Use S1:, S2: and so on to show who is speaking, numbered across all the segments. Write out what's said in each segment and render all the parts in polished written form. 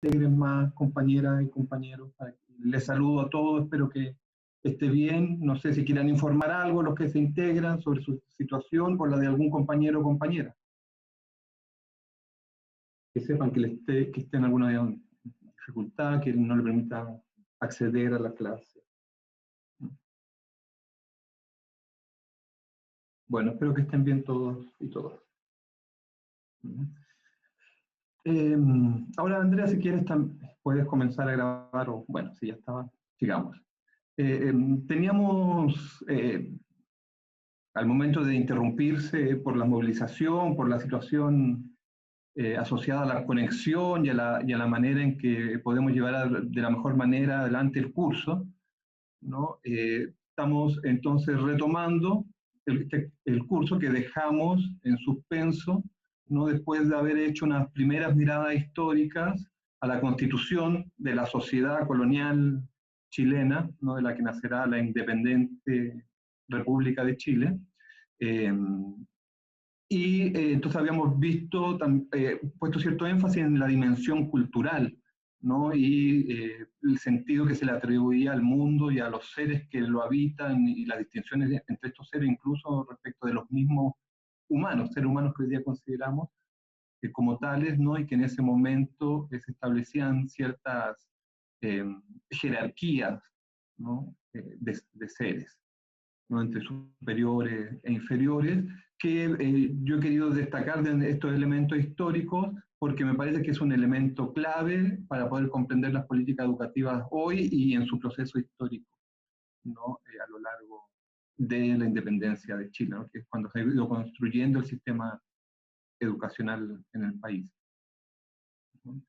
S1: integren más compañeras y compañeros. Les saludo a todos, espero que esté bien. No sé si quieran informar algo los que se integran sobre su situación o la de algún compañero o compañera. Que sepan que esté en alguna dificultad, que no le permita acceder a la clase. Bueno, espero que estén bien todos y todas. Ahora, Andrea, si quieres, puedes comenzar a grabar, o bueno, si ya estaba, sigamos. Teníamos, al momento de interrumpirse por la movilización, por la situación asociada a la conexión y a la manera en que podemos llevar de la mejor manera adelante el curso, ¿no? Estamos entonces retomando el curso que dejamos en suspenso, ¿no? Después de haber hecho unas primeras miradas históricas a la constitución de la sociedad colonial chilena, ¿no? De la que nacerá la independiente República de Chile. Entonces habíamos puesto cierto énfasis en la dimensión cultural, ¿no? El sentido que se le atribuía al mundo y a los seres que lo habitan, y las distinciones entre estos seres, incluso respecto de los mismos humanos, seres humanos que hoy día consideramos como tales, ¿no? Y que en ese momento se establecían ciertas jerarquías, ¿no? De seres, ¿no? Entre superiores e inferiores, que yo he querido destacar de estos elementos históricos porque me parece que es un elemento clave para poder comprender las políticas educativas hoy y en su proceso histórico, ¿no? A lo largo de la independencia de Chile, ¿no? Que es cuando se ha ido construyendo el sistema educacional en el país, ¿no?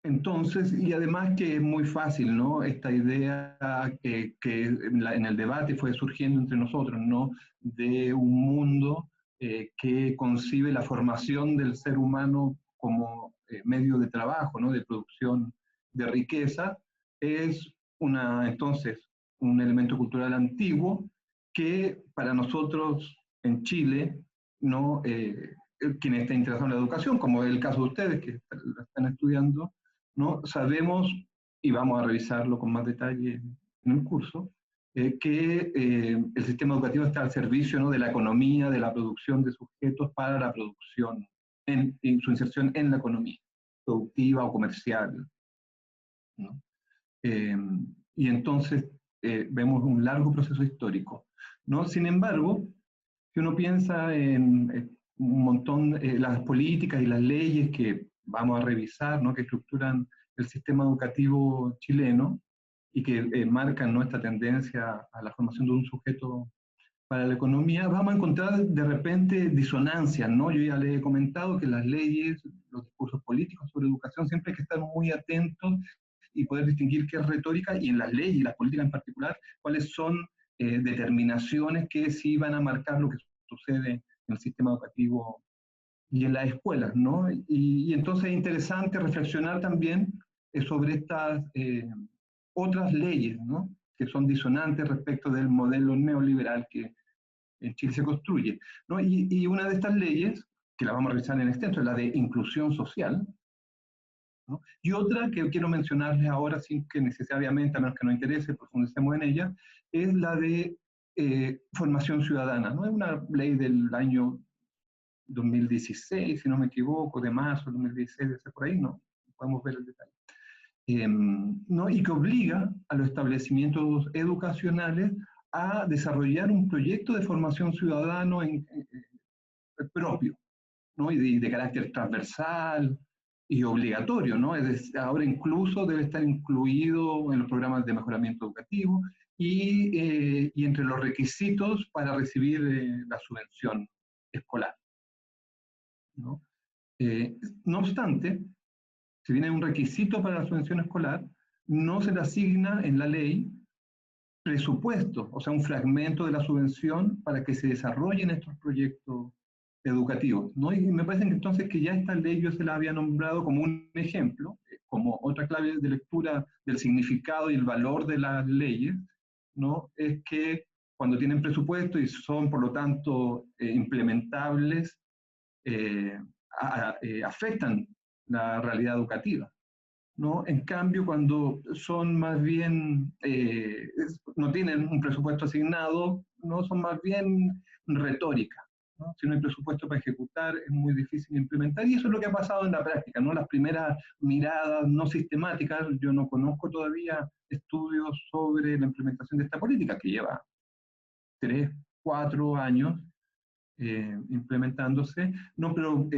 S1: Entonces, y además que es muy fácil, ¿no? Esta idea que en el debate fue surgiendo entre nosotros, ¿no? De un mundo que concibe la formación del ser humano como medio de trabajo, ¿no? De producción de riqueza, es entonces un elemento cultural antiguo que para nosotros en Chile, ¿no? Quien está interesado en la educación, como es el caso de ustedes que la están estudiando, ¿no? Sabemos, y vamos a revisarlo con más detalle en el curso, que el sistema educativo está al servicio, ¿no? De la economía, de la producción de sujetos para la producción, en su inserción en la economía productiva o comercial, ¿no? Y entonces vemos un largo proceso histórico, ¿no? Sin embargo, si uno piensa en un montón las políticas y las leyes que vamos a revisar, ¿no? Que estructuran el sistema educativo chileno y que marcan nuestra tendencia a la formación de un sujeto para la economía, vamos a encontrar de repente disonancias, ¿no? Yo ya les he comentado que las leyes, los discursos políticos sobre educación, siempre hay que estar muy atentos y poder distinguir qué es retórica, y en las leyes y las políticas en particular, cuáles son determinaciones que sí van a marcar lo que sucede en el sistema educativo y en las escuelas, ¿no? Y entonces es interesante reflexionar también sobre estas otras leyes, ¿no? Que son disonantes respecto del modelo neoliberal que en Chile se construye, ¿no? Y una de estas leyes, que la vamos a revisar en extenso, es la de inclusión social, ¿no? Y otra que quiero mencionarles ahora, sin que necesariamente, a menos que nos interese, profundicemos en ella, es la de formación ciudadana, ¿no? Es una ley del año 2016, si no me equivoco, de marzo de 2016, de por ahí, ¿no? Podemos ver el detalle. ¿No? Y que obliga a los establecimientos educacionales a desarrollar un proyecto de formación ciudadano propio, ¿no? Y de carácter transversal y obligatorio, ¿no? Ahora incluso debe estar incluido en los programas de mejoramiento educativo y entre los requisitos para recibir la subvención escolar, ¿no? No obstante, si bien es un requisito para la subvención escolar, no se le asigna en la ley presupuesto, o sea, un fragmento de la subvención para que se desarrollen estos proyectos educativos, ¿no? Y me parece que entonces que ya esta ley yo se la había nombrado como un ejemplo, como otra clave de lectura del significado y el valor de las leyes, ¿no? Es que cuando tienen presupuesto y son, por lo tanto, implementables, afectan la realidad educativa, ¿no? En cambio, cuando son más bien, no tienen un presupuesto asignado, ¿no? Son más bien retórica, ¿no? Si no hay presupuesto para ejecutar, es muy difícil implementar, y eso es lo que ha pasado en la práctica, ¿no? Las primeras miradas no sistemáticas, yo no conozco todavía estudios sobre la implementación de esta política, que lleva 3, 4 años implementándose, no, pero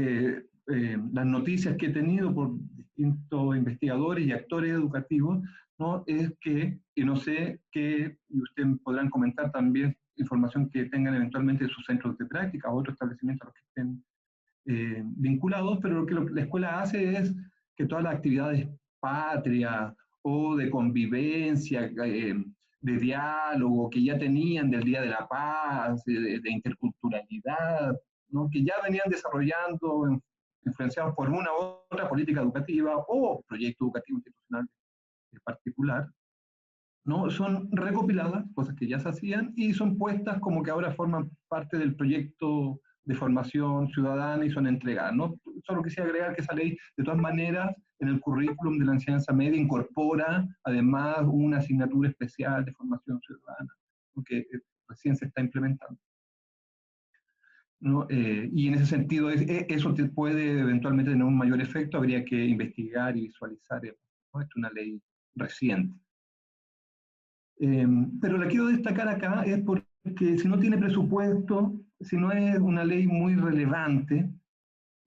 S1: las noticias que he tenido por distintos investigadores y actores educativos, ¿no? Es que, y no sé qué, y ustedes podrán comentar también información que tengan eventualmente de sus centros de práctica o otros establecimientos a los que estén vinculados, pero lo que la escuela hace es que todas las actividades patrias o de convivencia, de diálogo que ya tenían del Día de la Paz, de interculturalidad, ¿no? Que ya venían desarrollando, influenciados por una u otra política educativa o proyecto educativo institucional en particular, ¿no? Son recopiladas, cosas que ya se hacían, y son puestas como que ahora forman parte del proyecto de formación ciudadana y son entregadas, ¿no? Solo quisiera agregar que esa ley, de todas maneras, en el currículum de la enseñanza media incorpora además una asignatura especial de formación ciudadana, que recién se está implementando, ¿no? Y en ese sentido, eso puede eventualmente tener un mayor efecto, habría que investigar y visualizar, ¿no? Es una ley reciente. Pero la quiero destacar acá es porque si no tiene presupuesto, si no es una ley muy relevante,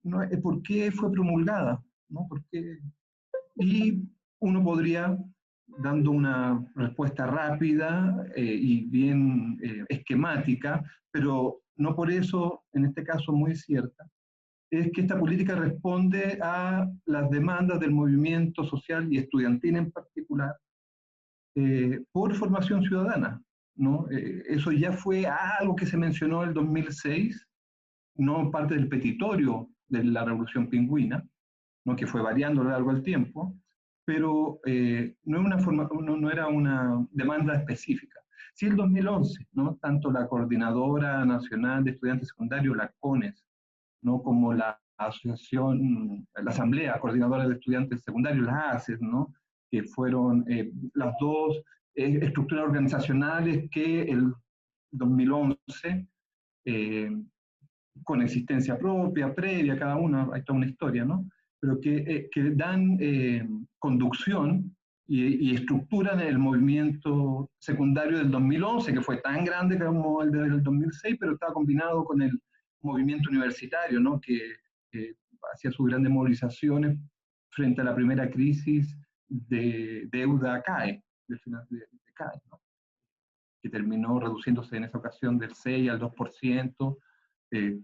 S1: ¿no? Es por qué fue promulgada, ¿no? Y uno podría, dando una respuesta rápida y bien esquemática, pero no por eso, en este caso muy cierta, es que esta política responde a las demandas del movimiento social y estudiantil en particular, por formación ciudadana, ¿no? Eso ya fue algo que se mencionó en el 2006, no parte del petitorio de la Revolución Pingüina, ¿no? Que fue variando a lo largo del tiempo, pero no era una demanda específica. Sí, el 2011, ¿no? Tanto la Coordinadora Nacional de Estudiantes Secundarios, la CONES, ¿no? Como la asociación, la Asamblea Coordinadora de Estudiantes Secundarios, las ACES, ¿no? Que fueron las dos estructuras organizacionales que el 2011, eh, con existencia propia, previa, cada una, hay toda una historia, ¿no? Pero que dan conducción y estructuran el movimiento secundario del 2011, que fue tan grande como el del 2006, pero estaba combinado con el movimiento universitario, ¿no? Que hacía sus grandes movilizaciones frente a la primera crisis de deuda CAE, del final de CAE, ¿no? Que terminó reduciéndose en esa ocasión del 6 al 2%, eh,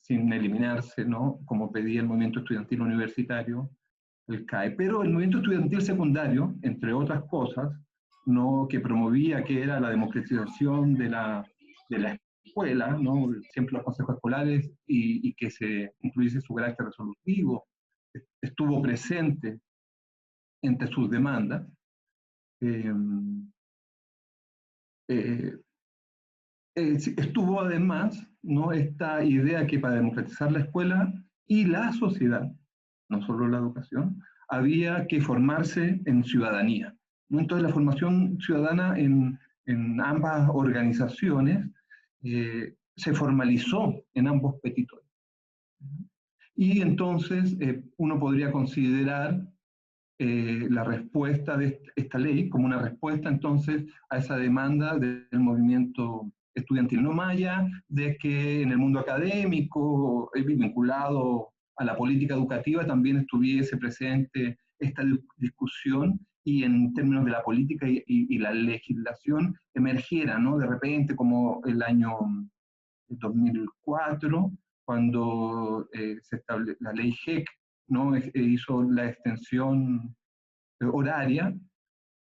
S1: sin eliminarse, ¿no? Como pedía el movimiento estudiantil universitario, el CAE. Pero el movimiento estudiantil secundario, entre otras cosas, ¿no? Que promovía que era la democratización de la escuela, ¿no? Siempre los consejos escolares, y que se incluyese su carácter resolutivo, estuvo presente entre sus demandas. Eh, eh, Estuvo además, ¿no? Esta idea que para democratizar la escuela y la sociedad, no solo la educación, había que formarse en ciudadanía, ¿no? Entonces la formación ciudadana en ambas organizaciones se formalizó en ambos petitorios. Y entonces uno podría considerar la respuesta de esta ley como una respuesta entonces a esa demanda del movimiento estudiantil, no más allá de que en el mundo académico, vinculado a la política educativa, también estuviese presente esta discusión y en términos de la política y la legislación emergiera, ¿no? De repente, como el año 2004, cuando la ley GEC, ¿no? Hizo la extensión horaria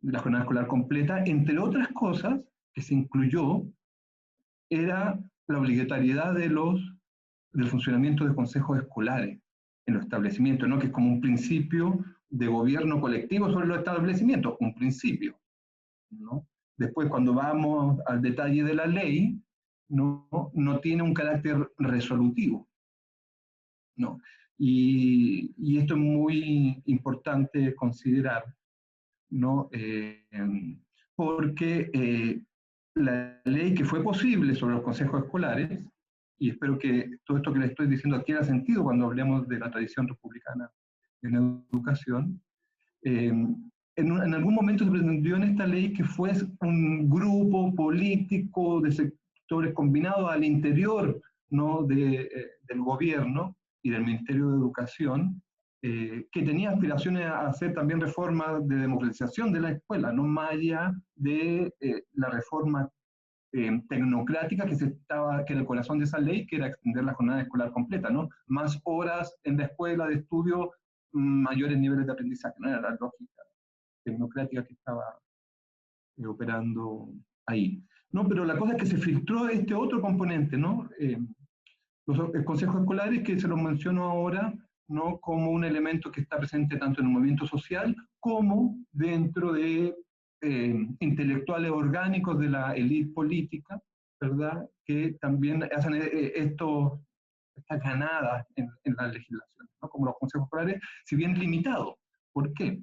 S1: de la jornada escolar completa, entre otras cosas que se incluyó, era la obligatoriedad del funcionamiento de consejos escolares en los establecimientos, ¿no? Que es como un principio de gobierno colectivo sobre los establecimientos, un principio, ¿no? Después, cuando vamos al detalle de la ley, no tiene un carácter resolutivo, ¿no? Y esto es muy importante considerar, ¿no? Porque la ley que fue posible sobre los consejos escolares, y espero que todo esto que le estoy diciendo adquiera sentido cuando hablemos de la tradición republicana en educación, en algún momento se pretendió en esta ley que fuese un grupo político de sectores combinados al interior, ¿no? Del gobierno y del Ministerio de Educación, que tenía aspiraciones a hacer también reformas de democratización de la escuela, no más allá de la reforma tecnocrática que era el corazón de esa ley, que era extender la jornada escolar completa, ¿no? Más horas en la escuela de estudio, mayores niveles de aprendizaje, ¿no? Era la lógica tecnocrática que estaba operando ahí. No, pero la cosa es que se filtró este otro componente, ¿no? El consejo escolar es que se lo menciono ahora, ¿no? Como un elemento que está presente tanto en el movimiento social como dentro de intelectuales orgánicos de la élite política, ¿verdad? Que también hacen estas ganadas en la legislación, ¿no? Como los consejos escolares, si bien limitados. ¿Por qué?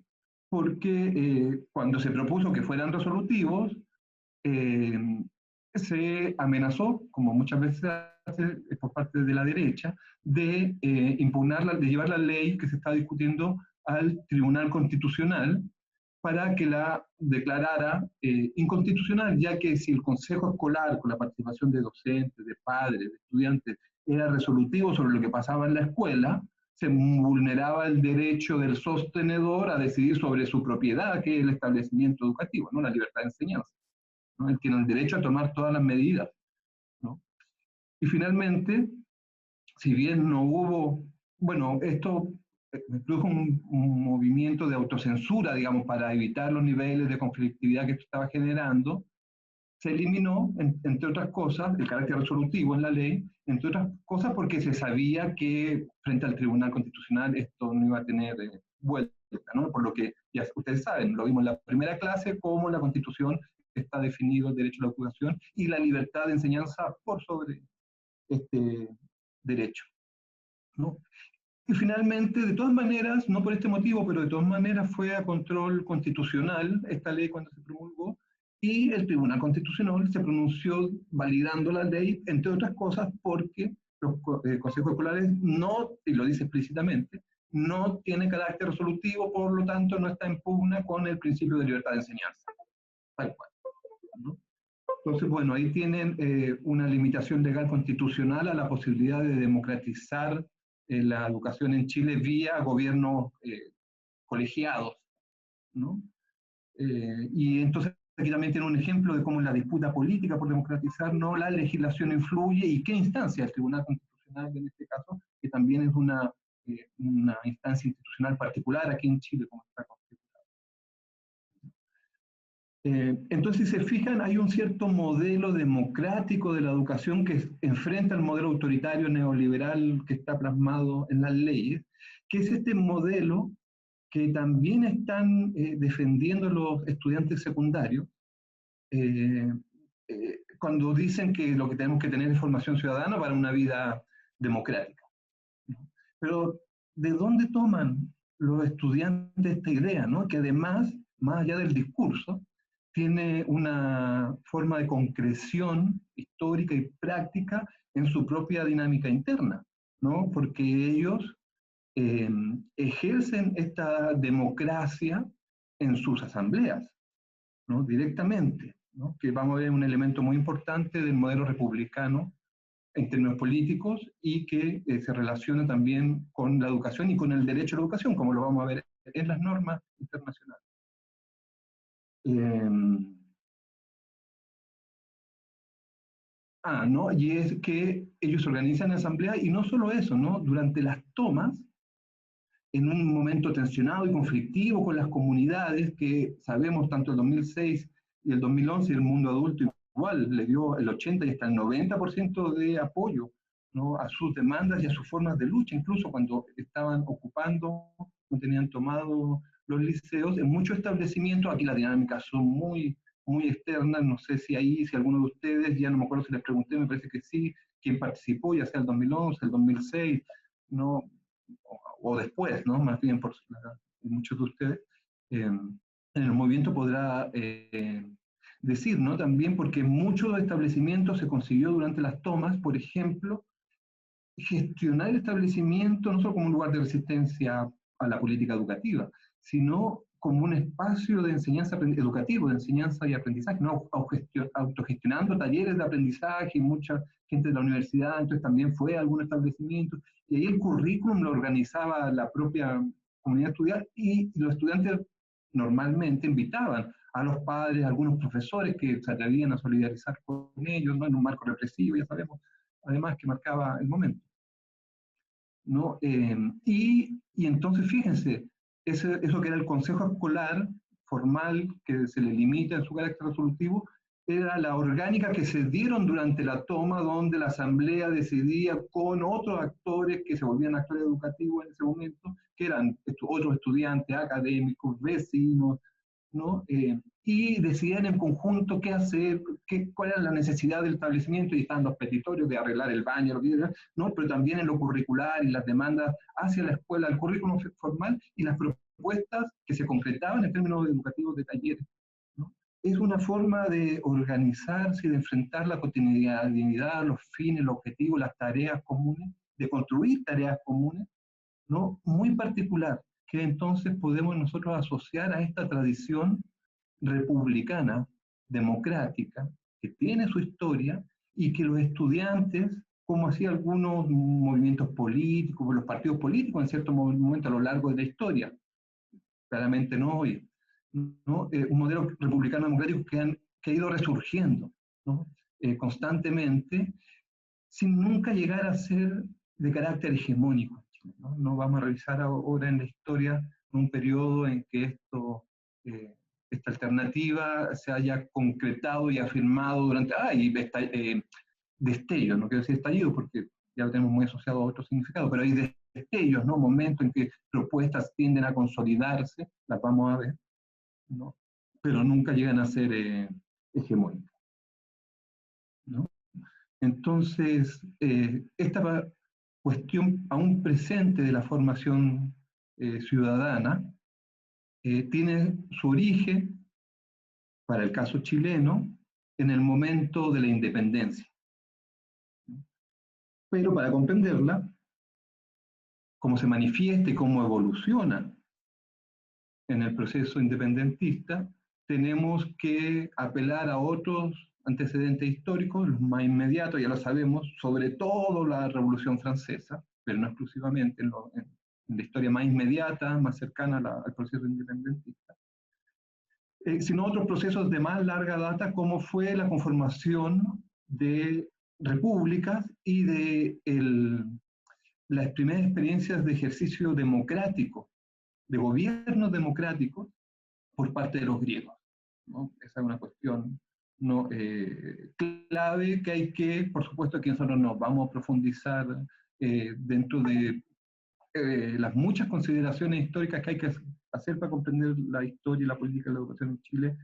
S1: Porque cuando se propuso que fueran resolutivos, eh, se amenazó, como muchas veces hace por parte de la derecha, de impugnarla, de llevar la ley que se está discutiendo al Tribunal Constitucional para que la declarara inconstitucional, ya que si el Consejo Escolar, con la participación de docentes, de padres, de estudiantes, era resolutivo sobre lo que pasaba en la escuela, se vulneraba el derecho del sostenedor a decidir sobre su propiedad, que es el establecimiento educativo, ¿no? La libertad de enseñanza, ¿no? Él tiene el derecho a tomar todas las medidas, ¿no? Y finalmente, si bien no hubo, bueno, esto produjo un movimiento de autocensura, digamos, para evitar los niveles de conflictividad que esto estaba generando, se eliminó, entre otras cosas, el carácter resolutivo en la ley, entre otras cosas porque se sabía que frente al Tribunal Constitucional esto no iba a tener vuelta, ¿no? Por lo que ya ustedes saben, lo vimos en la primera clase, cómo en la Constitución está definido el derecho a la educación y la libertad de enseñanza por sobre este derecho, ¿no? Y finalmente, de todas maneras, no por este motivo, pero de todas maneras fue a control constitucional esta ley cuando se promulgó, y el Tribunal Constitucional se pronunció validando la ley, entre otras cosas, porque los consejos escolares no, y lo dice explícitamente, no tiene carácter resolutivo, por lo tanto no está en pugna con el principio de libertad de enseñanza, tal cual, ¿no? Entonces, bueno, ahí tienen una limitación legal constitucional a la posibilidad de democratizar la educación en Chile vía gobiernos colegiados, ¿no? Y entonces aquí también tiene un ejemplo de cómo en la disputa política por democratizar, ¿no? La legislación influye y qué instancia, el Tribunal Constitucional en este caso, que también es una instancia institucional particular aquí en Chile, como está constituida. Entonces, si se fijan, hay un cierto modelo democrático de la educación que enfrenta al modelo autoritario neoliberal que está plasmado en las leyes, que es este modelo que también están defendiendo los estudiantes secundarios, cuando dicen que lo que tenemos que tener es formación ciudadana para una vida democrática. Pero, ¿de dónde toman los estudiantes esta idea, ¿no? Que además, más allá del discurso, tiene una forma de concreción histórica y práctica en su propia dinámica interna, ¿no? Porque ellos eh, ejercen esta democracia en sus asambleas, ¿no? Directamente, ¿no? Que vamos a ver un elemento muy importante del modelo republicano en términos políticos y que se relaciona también con la educación y con el derecho a la educación, como lo vamos a ver en las normas internacionales. ¿No? Y es que ellos organizan asambleas y no solo eso, ¿no? Durante las tomas, en un momento tensionado y conflictivo con las comunidades que sabemos tanto el 2006 y el 2011 el mundo adulto igual le dio el 80 y hasta el 90% de apoyo, ¿no? A sus demandas y a sus formas de lucha, incluso cuando estaban ocupando, no tenían tomado los liceos, en muchos establecimientos, aquí las dinámicas son muy externas, no sé si ahí, si alguno de ustedes, ya no me acuerdo si les pregunté, me parece que sí, quién participó, ya sea el 2011, el 2006, no, o después, ¿no? Más bien por muchos de ustedes, en el movimiento podrá decir, ¿no? También porque muchos establecimientos se consiguió durante las tomas, por ejemplo, gestionar el establecimiento no solo como un lugar de resistencia a la política educativa, sino como un espacio de enseñanza educativo, de enseñanza y aprendizaje, ¿no? Autogestionando talleres de aprendizaje, mucha gente de la universidad, entonces también fue a algún establecimiento, y ahí el currículum lo organizaba la propia comunidad estudiantil, y los estudiantes normalmente invitaban a los padres, a algunos profesores que se atrevían a solidarizar con ellos, ¿no? En un marco represivo, ya sabemos, además que marcaba el momento, ¿no? Y entonces, fíjense, eso que era el consejo escolar formal, que se le limita en su carácter resolutivo, era la orgánica que se dieron durante la toma, donde la asamblea decidía con otros actores que se volvían actores educativos en ese momento, que eran otros estudiantes, académicos, vecinos, ¿no? Y decidían en conjunto qué hacer, cuál era la necesidad del establecimiento, y están los petitorios de arreglar el baño, lo que, ¿no? Pero también en lo curricular y las demandas hacia la escuela, el currículum formal y las propuestas que se concretaban en términos educativos de talleres, ¿no? Es una forma de organizarse y de enfrentar la cotidianidad, los fines, los objetivos, las tareas comunes, de construir tareas comunes, ¿no? Muy particular, que entonces podemos nosotros asociar a esta tradición republicana, democrática, que tiene su historia, y que los estudiantes, como hacía algunos movimientos políticos, los partidos políticos en cierto momento a lo largo de la historia, claramente no hoy, ¿no? Un modelo republicano democrático que ha ido resurgiendo, ¿no? Constantemente, sin nunca llegar a ser de carácter hegemónico, ¿no? No vamos a revisar ahora en la historia un periodo en que esta alternativa se haya concretado y afirmado durante, destellos, no quiero decir estallido porque ya lo tenemos muy asociado a otro significado, pero hay destellos, ¿no? Momentos en que propuestas tienden a consolidarse, las vamos a ver, ¿no? Pero nunca llegan a ser hegemónicas, ¿no? Entonces, esta cuestión aún presente de la formación ciudadana tiene su origen, para el caso chileno, en el momento de la independencia. Pero para comprenderla, cómo se manifiesta y cómo evoluciona en el proceso independentista, tenemos que apelar a otros antecedentes históricos, los más inmediatos, ya lo sabemos, sobre todo la Revolución Francesa, pero no exclusivamente, en la historia más inmediata, más cercana al proceso independentista, sino otros procesos de más larga data, como fue la conformación de repúblicas y de las primeras experiencias de ejercicio democrático, de gobiernos democráticos por parte de los griegos, ¿no? Esa es una cuestión, ¿no? Clave que hay que, por supuesto, que nosotros nos vamos a profundizar dentro de las muchas consideraciones históricas que hay que hacer para comprender la historia y la política de la educación en Chile,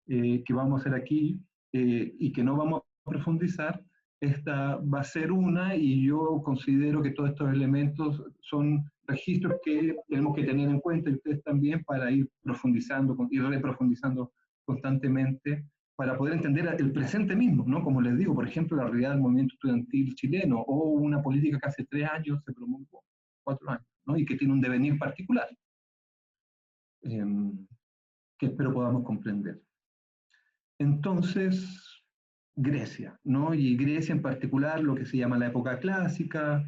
S1: que vamos a hacer aquí y que no vamos a profundizar. Esta va a ser una, y yo considero que todos estos elementos son registros que tenemos que tener en cuenta, y ustedes también, para ir profundizando y reprofundizando constantemente, para poder entender el presente mismo, ¿no? Como les digo, por ejemplo, la realidad del movimiento estudiantil chileno, o una política que hace 3 años se promulgó, 4 años, ¿no? Y que tiene un devenir particular, que espero podamos comprender. Entonces, Grecia, ¿no? Y Grecia en particular, lo que se llama la época clásica,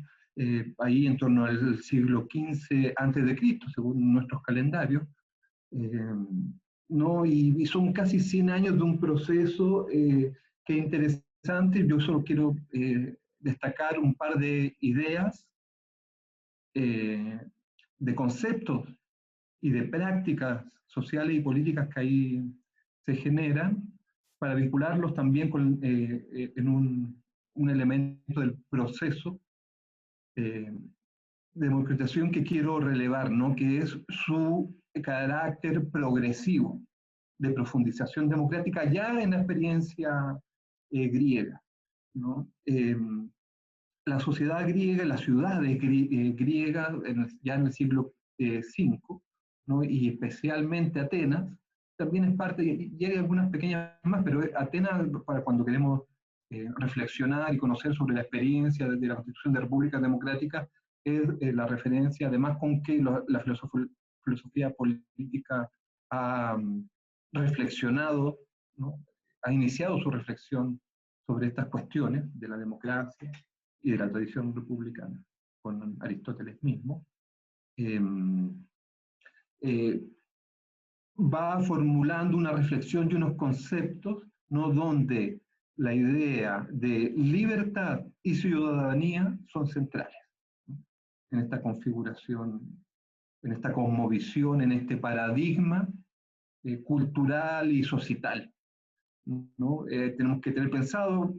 S1: ahí en torno al siglo XV antes de Cristo, según nuestros calendarios, ¿no? Y son casi 100 años de un proceso que es interesante. Yo solo quiero destacar un par de ideas, de conceptos y de prácticas sociales y políticas que ahí se generan, para vincularlos también en un elemento del proceso de democratización que quiero relevar, ¿no? Que es su carácter progresivo de profundización democrática ya en la experiencia griega, ¿no? la sociedad griega, las ciudades griegas, ya en el siglo V, ¿no? Y especialmente Atenas, también es parte, y hay algunas pequeñas más, pero Atenas, para cuando queremos reflexionar y conocer sobre la experiencia de la constitución de repúblicas democráticas, es la referencia, además con que la filosofía política ha reflexionado, ¿no? Ha iniciado su reflexión sobre estas cuestiones de la democracia y de la tradición republicana, con Aristóteles mismo. Va formulando una reflexión y unos conceptos, ¿no? Donde la idea de libertad y ciudadanía son centrales, ¿no? En esta configuración, en esta cosmovisión, en este paradigma cultural y societal, ¿no? Tenemos que tener pensado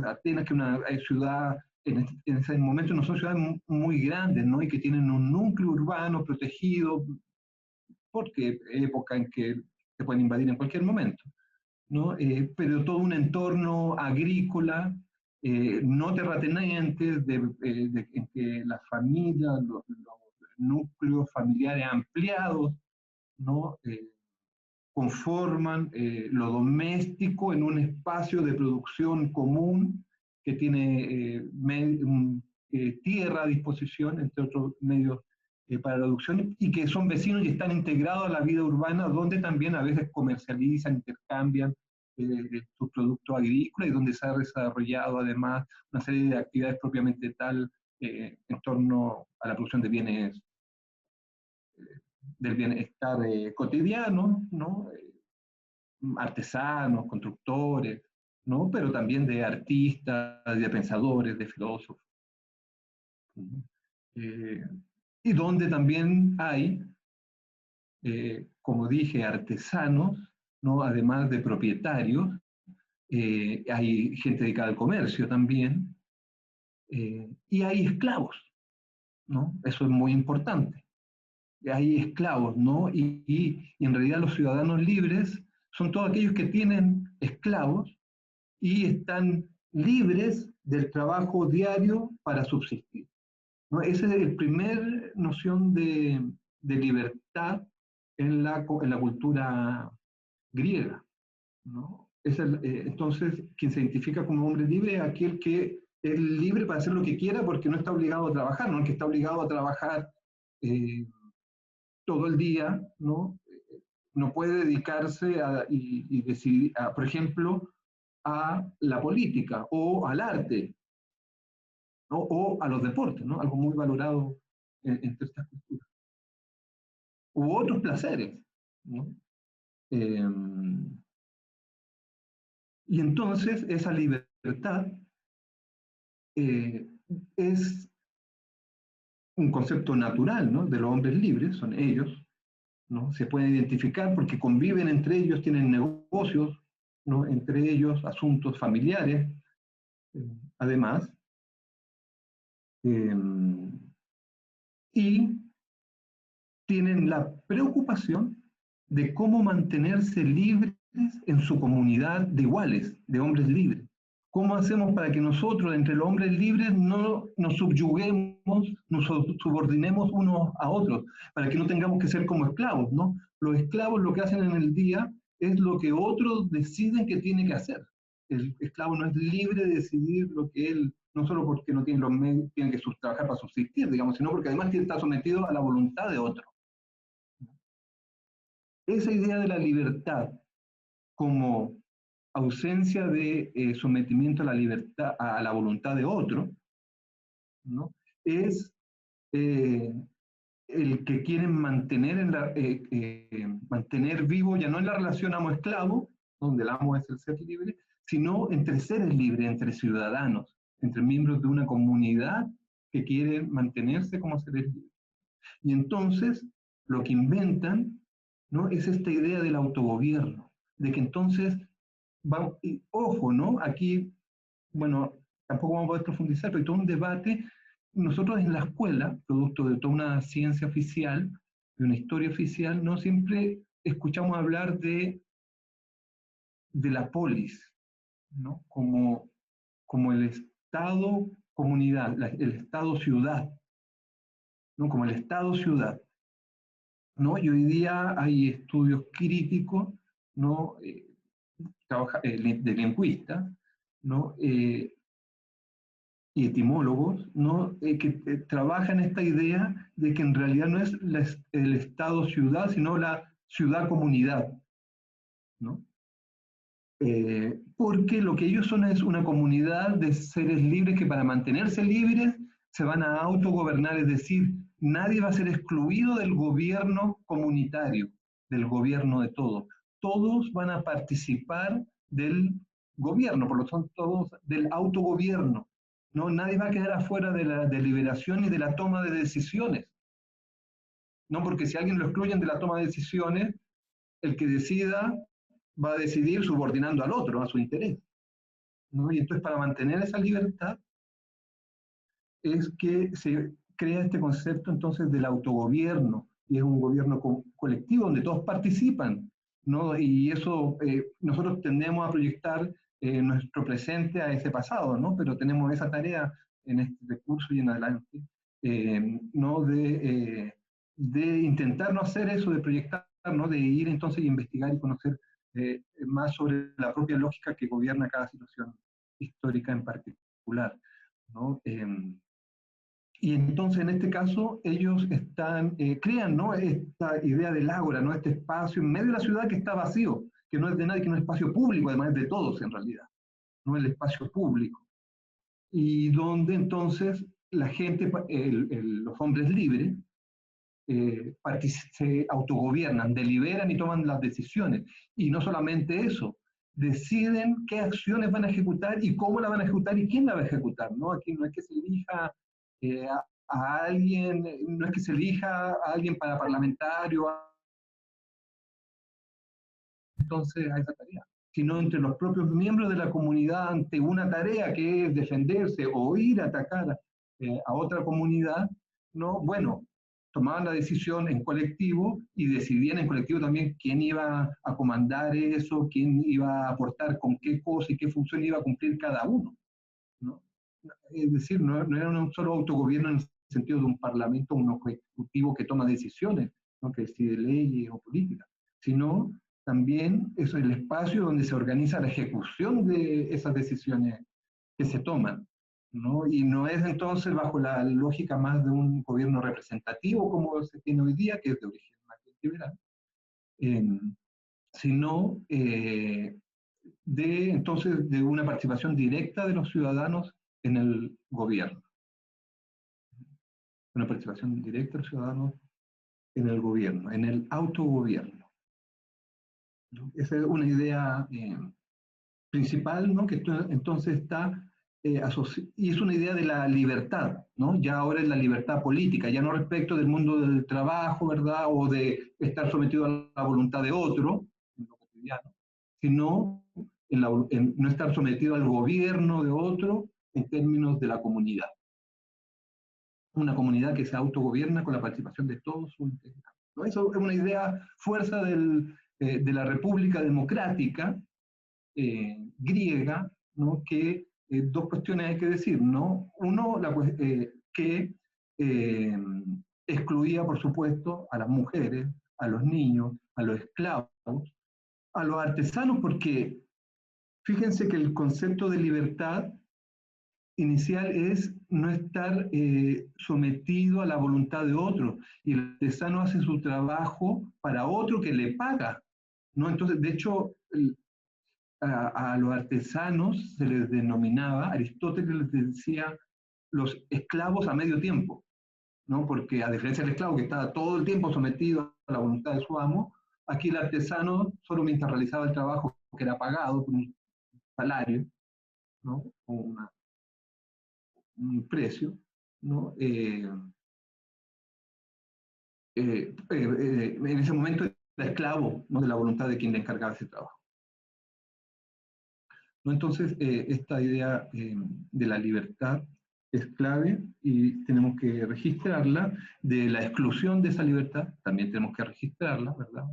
S1: Atenas, que es una ciudad, en ese momento no son ciudades muy grandes, ¿no? Y que tienen un núcleo urbano protegido, porque época en que se pueden invadir en cualquier momento, ¿no? Pero todo un entorno agrícola, no terratenientes, en que las familias, los núcleos familiares ampliados, ¿no? Conforman lo doméstico en un espacio de producción común que tiene tierra a disposición, entre otros medios para la producción, y que son vecinos y están integrados a la vida urbana, donde también a veces comercializan, intercambian sus productos agrícolas, y donde se ha desarrollado además una serie de actividades propiamente tal en torno a la producción de bienes del bienestar cotidiano, ¿no? Artesanos, constructores, ¿no? Pero también de artistas, de pensadores, de filósofos. Y donde también hay, como dije, artesanos, ¿no? Además de propietarios, hay gente dedicada al comercio también, y hay esclavos, ¿no? Eso es muy importante. Hay esclavos, ¿no? Y en realidad los ciudadanos libres son todos aquellos que tienen esclavos y están libres del trabajo diario para subsistir, ¿no? Esa es la primera noción de libertad en la cultura griega, ¿no? Entonces, quien se identifica como hombre libre es aquel que es libre para hacer lo que quiera porque no está obligado a trabajar, ¿no? El que está obligado a trabajar todo el día, ¿no? No puede dedicarse y decidir, por ejemplo, a la política o al arte, ¿no? O a los deportes, ¿no? Algo muy valorado entre estas culturas. U otros placeres, ¿no? Y entonces esa libertad es un concepto natural, ¿no? De los hombres libres, son ellos, ¿no? Se pueden identificar porque conviven entre ellos, tienen negocios, ¿no? Entre ellos, asuntos familiares, además. Y tienen la preocupación de cómo mantenerse libres en su comunidad de iguales, de hombres libres. ¿Cómo hacemos para que nosotros, entre los hombres libres, no nos subyuguemos, nos subordinemos unos a otros, para que no tengamos que ser como esclavos, ¿no? Los esclavos lo que hacen en el día es lo que otros deciden que tiene que hacer. El esclavo no es libre de decidir lo que él, no solo porque no tiene los medios, tiene que trabajar para subsistir, digamos, sino porque además está sometido a la voluntad de otro. Esa idea de la libertad como ausencia de sometimiento a la libertad, a la voluntad de otro, ¿no? Es el que quieren mantener vivo, ya no en la relación amo-esclavo, donde el amo es el ser libre, sino entre seres libres, entre ciudadanos, entre miembros de una comunidad que quieren mantenerse como seres libres. Y entonces lo que inventan, ¿no? Es esta idea del autogobierno, de que entonces, y ojo, ¿no? Aquí, bueno, tampoco vamos a poder profundizar, pero hay todo un debate. Nosotros en la escuela, producto de toda una ciencia oficial, de una historia oficial, no siempre escuchamos hablar de la polis, ¿no? Como el Estado comunidad, el Estado-ciudad, ¿no? Como el Estado-ciudad, ¿no? Y hoy día hay estudios críticos, ¿no? De lingüistas, ¿no? Y etimólogos, ¿no? Que trabajan esta idea de que en realidad no es el Estado-ciudad, sino la ciudad-comunidad, ¿no? Porque lo que ellos son es una comunidad de seres libres que para mantenerse libres se van a autogobernar, es decir, nadie va a ser excluido del gobierno comunitario, del gobierno de todos. Todos van a participar del gobierno, por lo tanto, todos del autogobierno. ¿No? Nadie va a quedar afuera de la deliberación y de la toma de decisiones. No, porque si alguien lo excluyen de la toma de decisiones, el que decida va a decidir subordinando al otro, a su interés, ¿no? Y entonces para mantener esa libertad es que se crea este concepto entonces del autogobierno, y es un gobierno colectivo donde todos participan, ¿no? Y eso nosotros tendemos a proyectar nuestro presente a ese pasado, ¿no? Pero tenemos esa tarea en este curso y en adelante, ¿no? De intentar no hacer eso, de proyectar, ¿no? De ir entonces a investigar y conocer más sobre la propia lógica que gobierna cada situación histórica en particular, ¿no? Y entonces en este caso ellos crean, ¿no? Esta idea del ágora, ¿no? Este espacio en medio de la ciudad que está vacío, que no es de nadie, que no es espacio público, además es de todos en realidad, no el espacio público. Y donde entonces la gente, los hombres libres, se autogobiernan, deliberan y toman las decisiones. Y no solamente eso, deciden qué acciones van a ejecutar y cómo la van a ejecutar y quién la va a ejecutar, ¿no? Aquí no es que se elija a alguien, no es que se elija a alguien para parlamentario, entonces a esa tarea, sino entre los propios miembros de la comunidad ante una tarea que es defenderse o ir a atacar a otra comunidad, ¿no? Bueno, tomaban la decisión en colectivo y decidían en colectivo también quién iba a comandar eso, quién iba a aportar con qué cosa y qué función iba a cumplir cada uno, ¿no? Es decir, no era un solo autogobierno en el sentido de un parlamento, un ejecutivo que toma decisiones, ¿no? Que decide leyes o políticas, sino también es el espacio donde se organiza la ejecución de esas decisiones que se toman, ¿no? Y no es entonces bajo la lógica más de un gobierno representativo como se tiene hoy día, que es de origen más liberal, eh, sino entonces de una participación directa de los ciudadanos en el gobierno, una participación directa de los ciudadanos en el gobierno, en el autogobierno, ¿no? Esa es una idea principal, ¿no? Que entonces está y es una idea de la libertad, ¿no? Ya ahora es la libertad política, ya no respecto del mundo del trabajo, ¿verdad? O de estar sometido a la voluntad de otro, en lo cotidiano, sino en no estar sometido al gobierno de otro en términos de la comunidad. Una comunidad que se autogobierna con la participación de todos sus integrantes, ¿no? Eso es una idea fuerza de la República Democrática griega, ¿no? Que dos cuestiones hay que decir, ¿no? Uno, que excluía, por supuesto, a las mujeres, a los niños, a los esclavos, a los artesanos, porque fíjense que el concepto de libertad inicial es no estar sometido a la voluntad de otro, y el artesano hace su trabajo para otro que le paga, ¿no? Entonces, de hecho, a los artesanos se les denominaba, Aristóteles les decía los esclavos a medio tiempo, ¿no? Porque a diferencia del esclavo que estaba todo el tiempo sometido a la voluntad de su amo, aquí el artesano solo mientras realizaba el trabajo que era pagado por un salario, ¿no? O un precio, ¿no? En ese momento era esclavo, ¿no? De la voluntad de quien le encargaba ese trabajo, ¿no? Entonces, esta idea de la libertad es clave y tenemos que registrarla. De la exclusión de esa libertad también tenemos que registrarla, ¿verdad?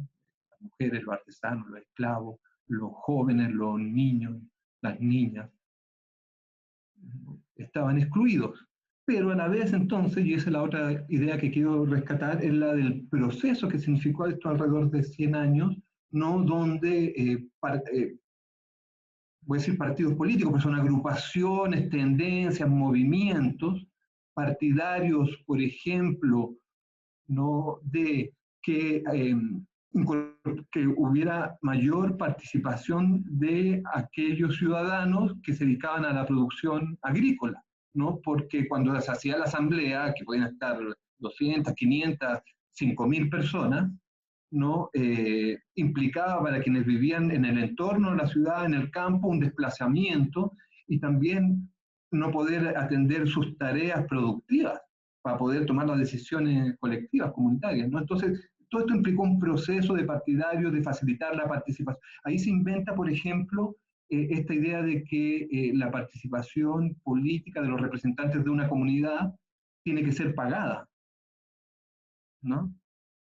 S1: Las mujeres, los artesanos, los esclavos, los jóvenes, los niños, las niñas, estaban excluidos. Pero a la vez entonces, y esa es la otra idea que quiero rescatar, es la del proceso que significó esto alrededor de 100 años, ¿no? Donde, voy a decir partidos políticos, pero son agrupaciones, tendencias, movimientos partidarios, por ejemplo, ¿no? De que hubiera mayor participación de aquellos ciudadanos que se dedicaban a la producción agrícola, ¿no? Porque cuando se hacía la asamblea, que podían estar 200, 500, 5.000 personas, ¿no? Implicaba para quienes vivían en el entorno de la ciudad, en el campo, un desplazamiento y también no poder atender sus tareas productivas para poder tomar las decisiones colectivas, comunitarias, ¿no? Entonces, todo esto implicó un proceso de partidarios, de facilitar la participación. Ahí se inventa, por ejemplo, esta idea de que la participación política de los representantes de una comunidad tiene que ser pagada, ¿no?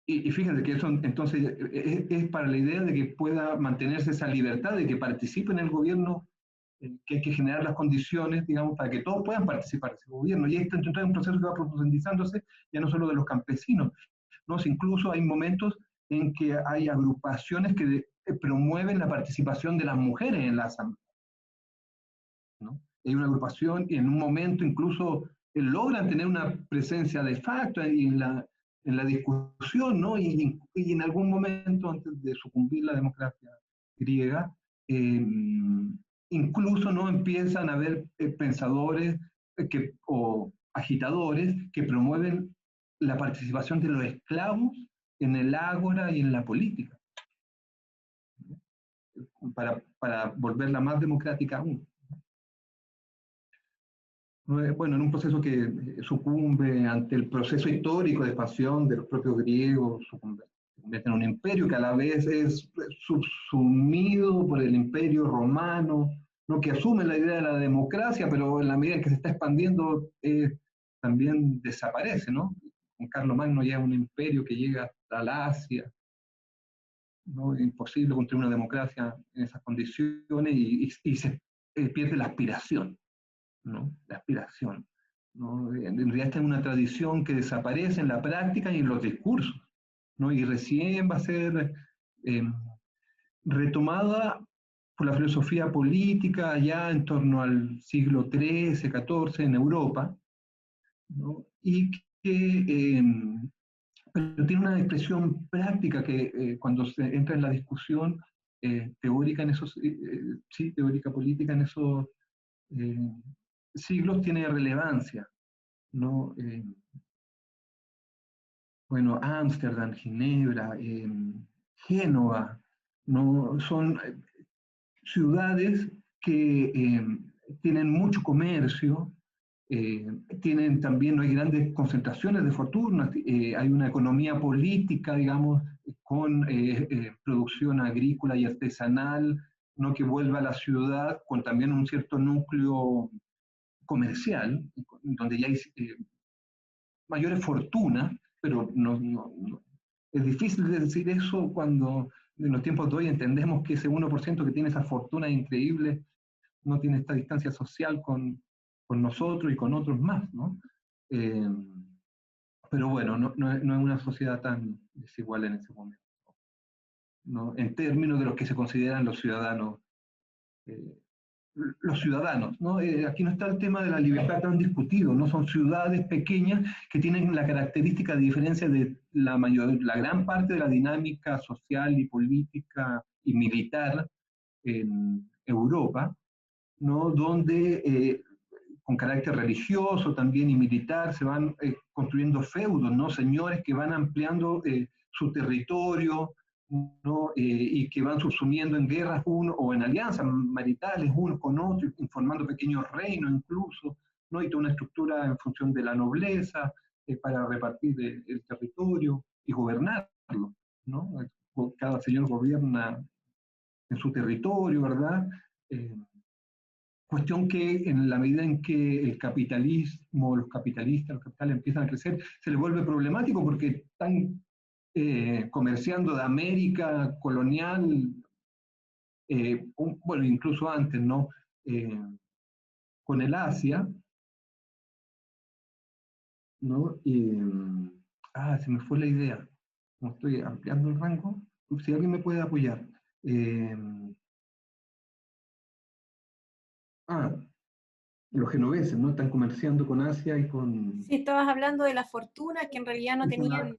S1: Y fíjense que eso entonces es para la idea de que pueda mantenerse esa libertad de que participe en el gobierno, que hay que generar las condiciones, digamos, para que todos puedan participar de ese gobierno. Y esto entonces es un proceso que va profundizándose ya no solo de los campesinos, ¿no? Incluso hay momentos en que hay agrupaciones que promueven la participación de las mujeres en la asamblea, ¿no? Hay una agrupación y en un momento incluso logran tener una presencia de facto en la discusión, ¿no? Y en algún momento, antes de sucumbir la democracia griega, eh, incluso no empiezan a haber pensadores o agitadores que promueven la participación de los esclavos en el ágora y en la política, para volverla más democrática aún. Bueno, en un proceso que sucumbe ante el proceso histórico de expansión de los propios griegos, sucumbe en un imperio que a la vez es subsumido por el imperio romano, ¿no? Que asume la idea de la democracia, pero en la medida en que se está expandiendo también desaparece, ¿no? Con Carlomagno ya es un imperio que llega hasta la Asia, ¿no? Es imposible construir una democracia en esas condiciones y se pierde la aspiración, ¿no? La aspiración, ¿no? En realidad esta es una tradición que desaparece en la práctica y en los discursos, ¿no? Y recién va a ser eh, retomada por la filosofía política ya en torno al siglo XIII, XIV en Europa, ¿no? Y que pero tiene una expresión práctica que cuando se entra en la discusión teórica en esos, sí, teórica política en esos eh, siglos tiene relevancia, ¿no? Bueno, Ámsterdam, Ginebra, Génova, ¿no? Son ciudades que tienen mucho comercio, tienen también, no hay grandes concentraciones de fortuna, hay una economía política, digamos, con producción agrícola y artesanal, ¿no? Que vuelve a la ciudad con también un cierto núcleo comercial, donde ya hay mayores fortunas, pero es difícil de decir eso cuando en los tiempos de hoy entendemos que ese 1% que tiene esa fortuna increíble no tiene esta distancia social con nosotros y con otros más, ¿no? Eh, pero bueno, no es una sociedad tan desigual en ese momento, ¿no? En términos de los que se consideran eh, los ciudadanos, ¿no? Aquí no está el tema de la libertad tan discutido, ¿no? Son ciudades pequeñas que tienen la característica de diferencia de la gran parte de la dinámica social y política y militar en Europa, ¿no? Donde con carácter religioso también y militar se van construyendo feudos, ¿no? Señores que van ampliando su territorio, ¿no? Y que van subsumiendo en guerras uno o en alianzas maritales unos con otros, formando pequeños reinos incluso, ¿no? Y toda una estructura en función de la nobleza para repartir el territorio y gobernarlo, ¿no? Cada señor gobierna en su territorio, ¿verdad? Eh, Cuestión que en la medida en que el capitalismo, los capitalistas, los capitales empiezan a crecer, se les vuelve problemático porque están comerciando de América colonial, bueno, incluso antes, ¿no? con el Asia, ¿no? Se me fue la idea. Como estoy ampliando el rango, si alguien me puede apoyar. Eh, los genoveses, ¿no? Están comerciando con Asia y con...
S2: Sí, estabas hablando de las fortunas que en realidad no tenían.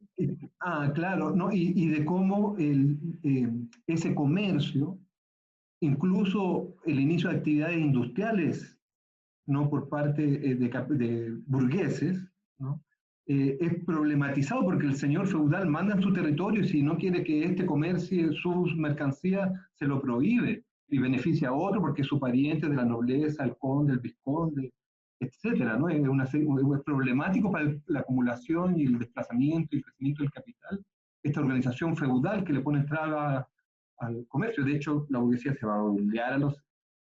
S1: Claro, ¿no? Y de cómo ese comercio, incluso el inicio de actividades industriales, ¿no? Por parte de burgueses, ¿no? Es problematizado porque el señor feudal manda en su territorio y si no quiere que este comercie sus mercancías, se lo prohíbe y beneficia a otro porque es su pariente de la nobleza, el conde, el vizconde, etcétera, ¿no? Es problemático para la acumulación y el desplazamiento y el crecimiento del capital, esta organización feudal que le pone traba al comercio. De hecho, la burguesía se va a obligar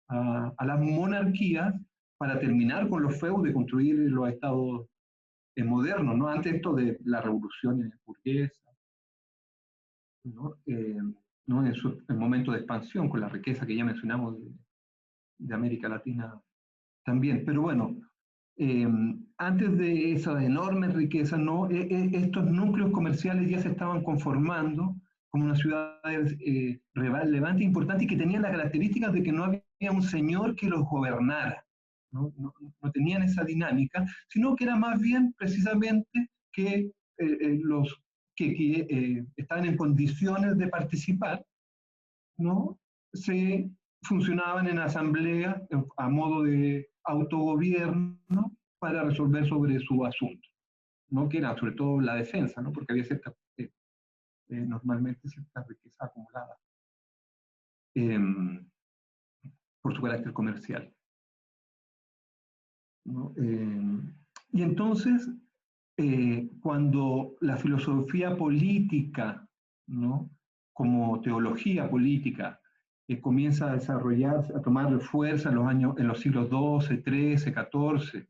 S1: a las monarquías para terminar con los feudos y construir los estados modernos, ¿no? Antes esto de la revolución burguesa, ¿no? ¿No? En momento de expansión, con la riqueza que ya mencionamos de América Latina también. Pero bueno, antes de esas enormes riquezas, ¿no? Estos núcleos comerciales ya se estaban conformando como una ciudad relevante e importante y que tenían las características de que no había un señor que los gobernara. No tenían esa dinámica, sino que era más bien precisamente que los que estaban en condiciones de participar, ¿no? Se funcionaban en asamblea a modo de autogobierno para resolver sobre su asunto, ¿no? Que era sobre todo la defensa, ¿no? Porque había normalmente cierta riqueza acumulada eh, por su carácter comercial, ¿no? Y entonces, cuando la filosofía política, ¿no? Como teología política, comienza a desarrollarse, a tomar fuerza en los siglos XII, XIII, XIV,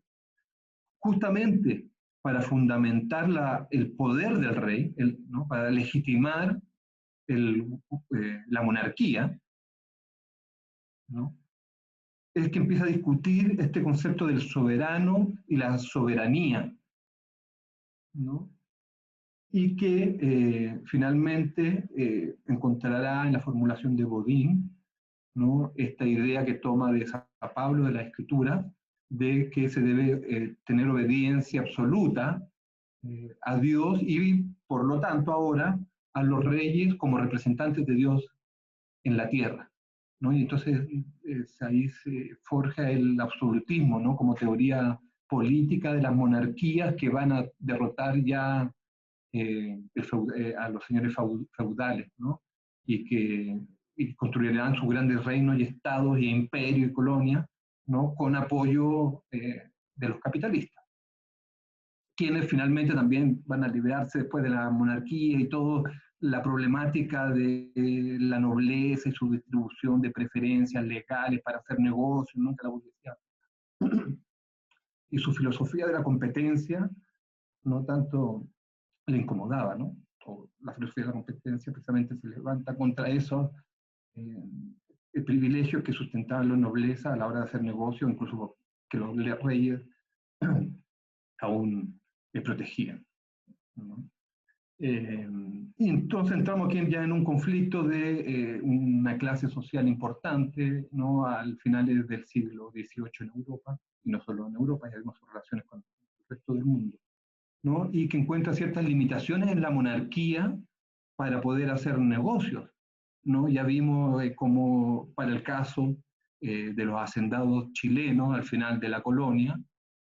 S1: justamente para fundamentar el poder del rey, ¿no? Para legitimar la monarquía, ¿no? Es que empieza a discutir este concepto del soberano y la soberanía, ¿no? Y que finalmente encontrará en la formulación de Bodin, ¿no? Esta idea que toma de San Pablo de la Escritura, de que se debe tener obediencia absoluta a Dios y por lo tanto ahora a los reyes como representantes de Dios en la tierra, ¿no? Y entonces ahí se forja el absolutismo, ¿no? Como teoría política de las monarquías que van a derrotar ya a los señores feudales, ¿no? Y que construirán sus grandes reinos y estados y imperios y colonias, ¿no? Con apoyo de los capitalistas, quienes finalmente también van a liberarse después de la monarquía y todo la problemática de la nobleza y su distribución de preferencias legales para hacer negocios, nunca la burguesía. Y su filosofía de la competencia no tanto le incomodaba, ¿no? O la filosofía de la competencia precisamente se levanta contra esos privilegios que sustentaban la nobleza a la hora de hacer negocio, incluso que los reyes aún le protegían, ¿no? Y entonces entramos aquí ya en un conflicto de una clase social importante, ¿no? Al finales del siglo XVIII en Europa, y no solo en Europa, ya vemos sus relaciones con el resto del mundo, ¿no? Y que encuentra ciertas limitaciones en la monarquía para poder hacer negocios, ¿no? Ya vimos como para el caso de los hacendados chilenos al final de la colonia,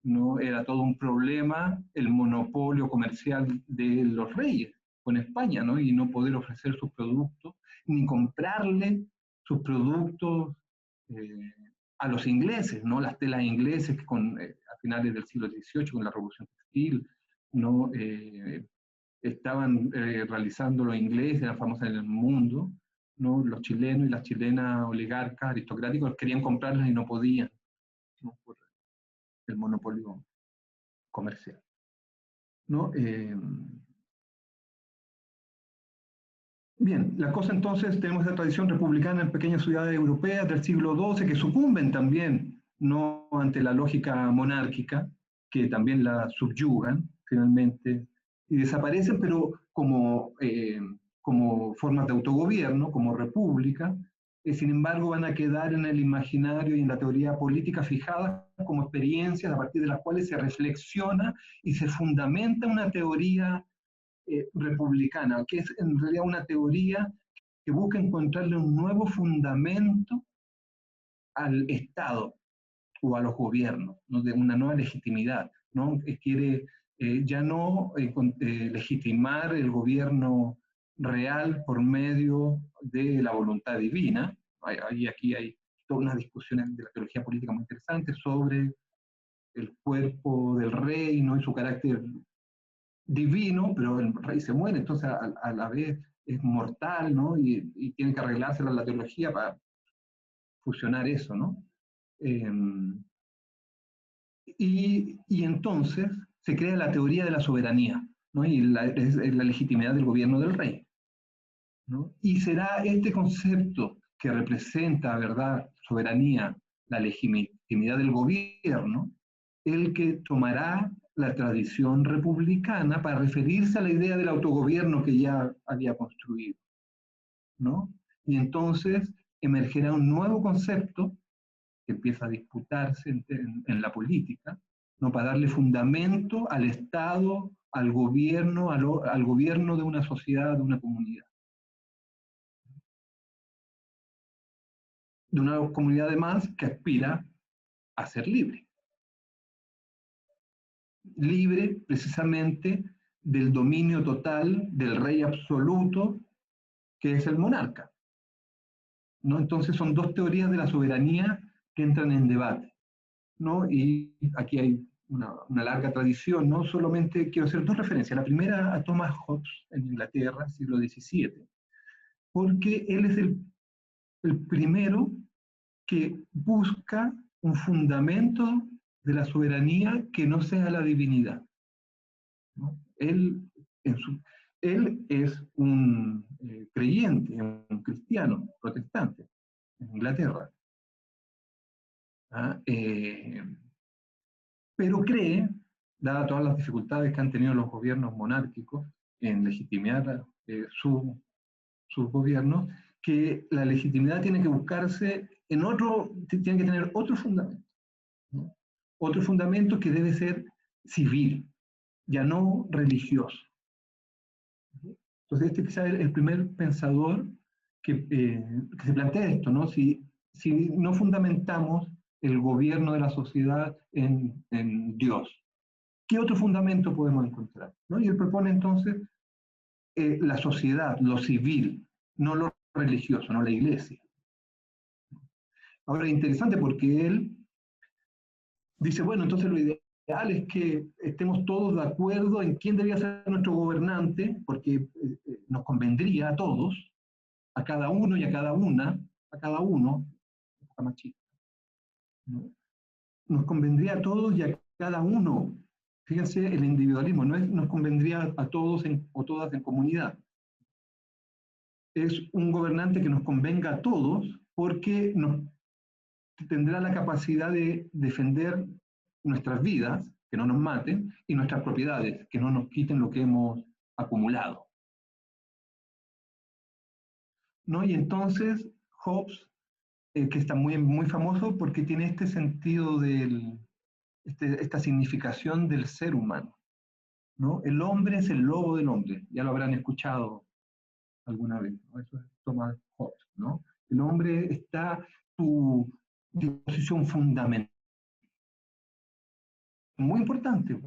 S1: ¿no? Era todo un problema el monopolio comercial de los reyes con España, ¿no? Y no poder ofrecer sus productos, ni comprarle sus productos eh, a los ingleses, ¿no? Las telas ingleses que a finales del siglo XVIII, con la Revolución Textil, ¿no? Estaban realizando los ingleses, eran famosos en el mundo, ¿no? Los chilenos y las chilenas oligarcas aristocráticos querían comprarlas y no podían, ¿no? Por el monopolio comercial, ¿no? Bien, la cosa entonces, tenemos esta tradición republicana en pequeñas ciudades europeas del siglo XII que sucumben también, no ante la lógica monárquica, que también la subyugan finalmente, y desaparecen, pero como formas de autogobierno, como república, sin embargo van a quedar en el imaginario y en la teoría política fijadas como experiencias a partir de las cuales se reflexiona y se fundamenta una teoría republicana, que es en realidad una teoría que busca encontrarle un nuevo fundamento al Estado o a los gobiernos, ¿no? De una nueva legitimidad, ¿no? Que quiere ya no legitimar el gobierno real por medio de la voluntad divina. Aquí hay todas unas discusiones de la teología política muy interesantes sobre el cuerpo del rey, ¿no? Y su carácter divino, pero el rey se muere, entonces a la vez es mortal, ¿no? Y tiene que arreglársela la teología para fusionar eso, ¿no? Eh, y entonces se crea la teoría de la soberanía, ¿no? Y es la legitimidad del gobierno del rey, ¿no? Y será este concepto que representa, ¿verdad?, soberanía, la legitimidad del gobierno, el que tomará la tradición republicana para referirse a la idea del autogobierno que ya había construido, ¿no? Y entonces emergerá un nuevo concepto que empieza a disputarse en la política, ¿no? Para darle fundamento al Estado, al gobierno de una sociedad, de una comunidad. De una comunidad además que aspira a ser libre. Libre precisamente del dominio total del rey absoluto que es el monarca, ¿no? Entonces son dos teorías de la soberanía que entran en debate, ¿no? Y aquí hay una larga tradición, ¿no? Solamente quiero hacer dos referencias. La primera a Thomas Hobbes en Inglaterra, siglo XVII, porque él es el primero que busca un fundamento de la soberanía que no sea la divinidad, ¿no? Él es un creyente, un cristiano, protestante, en Inglaterra. ¿Ah? Pero cree, dadas todas las dificultades que han tenido los gobiernos monárquicos en legitimar sus gobiernos, que la legitimidad tiene que buscarse en tiene que tener otro fundamento, ¿no? Otro fundamento que debe ser civil, ya no religioso. Entonces este quizá es el primer pensador que se plantea esto, ¿no? Si no fundamentamos el gobierno de la sociedad en Dios, ¿qué otro fundamento podemos encontrar? ¿No? Y él propone entonces la sociedad, lo civil, no lo religioso, no la iglesia. Ahora, es interesante porque él dice, bueno, entonces lo ideal es que estemos todos de acuerdo en quién debía ser nuestro gobernante, porque nos convendría a todos, a cada uno y a cada una, a cada uno, machista, ¿no? Nos convendría a todos y a cada uno. Fíjense el individualismo, no es nos convendría a todos o todas en comunidad. Es un gobernante que nos convenga a todos porque tendrá la capacidad de defender nuestras vidas, que no nos maten, y nuestras propiedades, que no nos quiten lo que hemos acumulado, ¿no? Y entonces Hobbes, que está muy famoso porque tiene este sentido esta significación del ser humano, ¿no? El hombre es el lobo del hombre, ya lo habrán escuchado alguna vez, ¿no? Eso es Thomas Hobbes, ¿no? El hombre está su disposición fundamental, muy importante,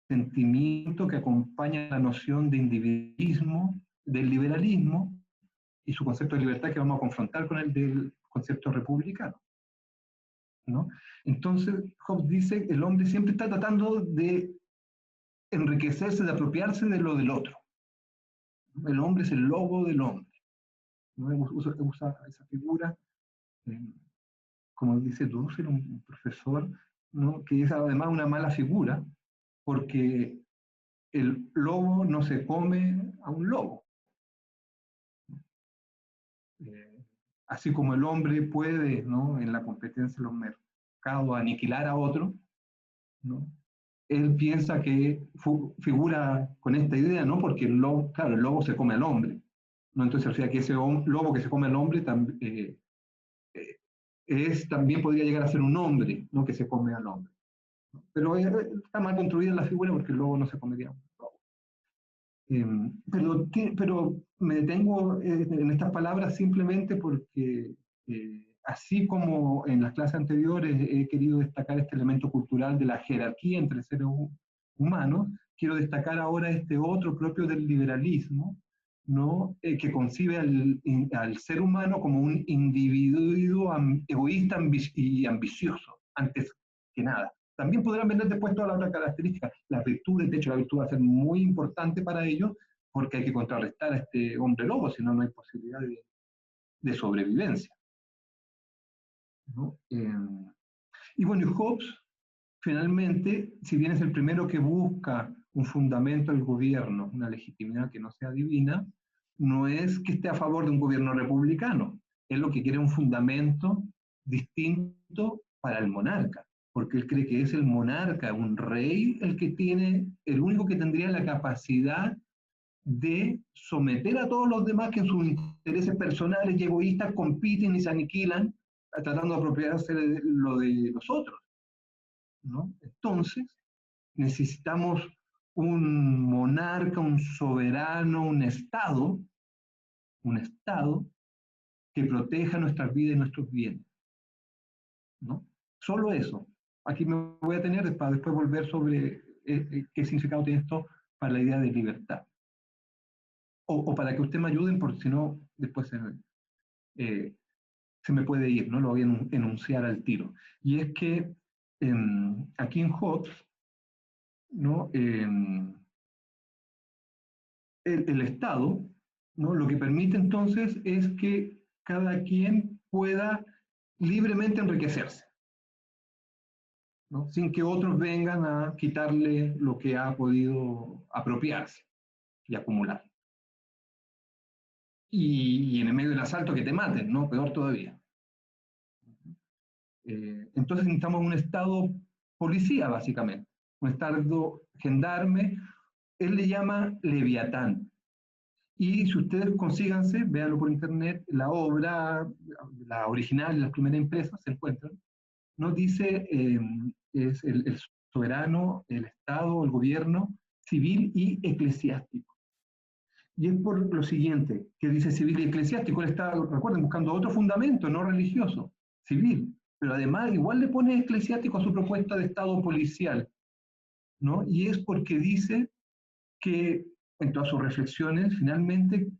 S1: sentimiento que acompaña la noción de individualismo, del liberalismo y su concepto de libertad que vamos a confrontar con el del concepto republicano, ¿no? Entonces, Hobbes dice que el hombre siempre está tratando de enriquecerse, de apropiarse de lo del otro. El hombre es el lobo del hombre, ¿no? Usa esa figura, como dice Dussel, un profesor, ¿no? Que es además una mala figura, porque el lobo no se come a un lobo. así como el hombre puede, ¿no?, en la competencia de los mercados aniquilar a otro, ¿no?, él piensa que figura con esta idea, ¿no?, porque el lobo, claro, el lobo se come al hombre, ¿no? Entonces, o sea, que ese lobo que se come al hombre también podría llegar a ser un hombre, ¿no?, que se come al hombre. Pero está mal construida la figura porque el lobo no se comería un lobo. Pero me detengo en estas palabras simplemente porque, así como en las clases anteriores he querido destacar este elemento cultural de la jerarquía entre seres humanos, quiero destacar ahora este otro propio del liberalismo, ¿no?, que concibe al ser humano como un individuo egoísta y ambicioso, antes que nada. También podrán vender después todas las otras características, las virtudes. De hecho la virtud va a ser muy importante para ellos, porque hay que contrarrestar a este hombre lobo, si no, no hay posibilidad de sobrevivencia, ¿no? Y bueno, y Hobbes, finalmente, si bien es el primero que busca un fundamento del gobierno, una legitimidad que no sea divina, no es que esté a favor de un gobierno republicano, es lo que quiere un fundamento distinto para el monarca, porque él cree que es el monarca, un rey, el único que tendría la capacidad de someter a todos los demás que en sus intereses personales y egoístas compiten y se aniquilan tratando de apropiarse de lo de los otros, ¿no? Entonces, necesitamos un monarca, un soberano, un Estado que proteja nuestras vidas y nuestros bienes, ¿no? Solo eso. Aquí me voy a tener para después volver sobre qué significado tiene esto para la idea de libertad. O para que usted me ayuden, porque si no, después se me puede ir, ¿no? Lo voy a enunciar al tiro. Y es que aquí en Hobbes, ¿no?, el Estado, ¿no?, lo que permite entonces es que cada quien pueda libremente enriquecerse, ¿no?, sin que otros vengan a quitarle lo que ha podido apropiarse y acumular. Y en el medio del asalto que te maten, ¿no?, peor todavía. Entonces necesitamos un Estado policía, básicamente, un Estado gendarme. Él le llama Leviatán. Y si ustedes consíganse, véanlo por internet, la obra, la original, las primeras impresas, se encuentran, nos dice, es el soberano, el Estado, el gobierno civil y eclesiástico. Y es por lo siguiente, que dice civil y eclesiástico. Él está, recuerden, buscando otro fundamento, no religioso, civil, pero además igual le pone eclesiástico a su propuesta de Estado policial, ¿no? Y es porque dice que, en todas sus reflexiones, finalmente,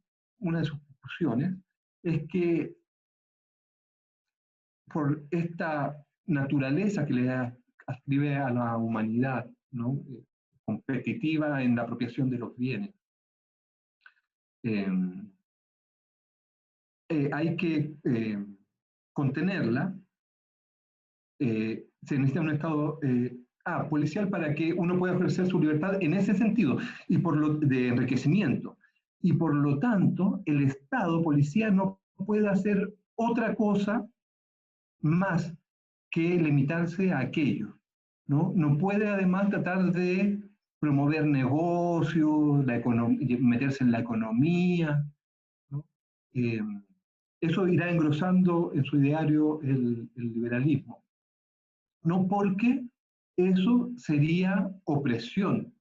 S1: una de sus conclusiones es que por esta naturaleza que le ascribe a la humanidad, ¿no?, competitiva en la apropiación de los bienes, hay que contenerla. Se necesita un Estado policial para que uno pueda ejercer su libertad en ese sentido, y de enriquecimiento. Y por lo tanto, el Estado policía no puede hacer otra cosa más que limitarse a aquello, ¿no? No puede además tratar de promover negocios, meterse en la economía, ¿no? Eso irá engrosando en su ideario el liberalismo. No, porque eso sería opresión.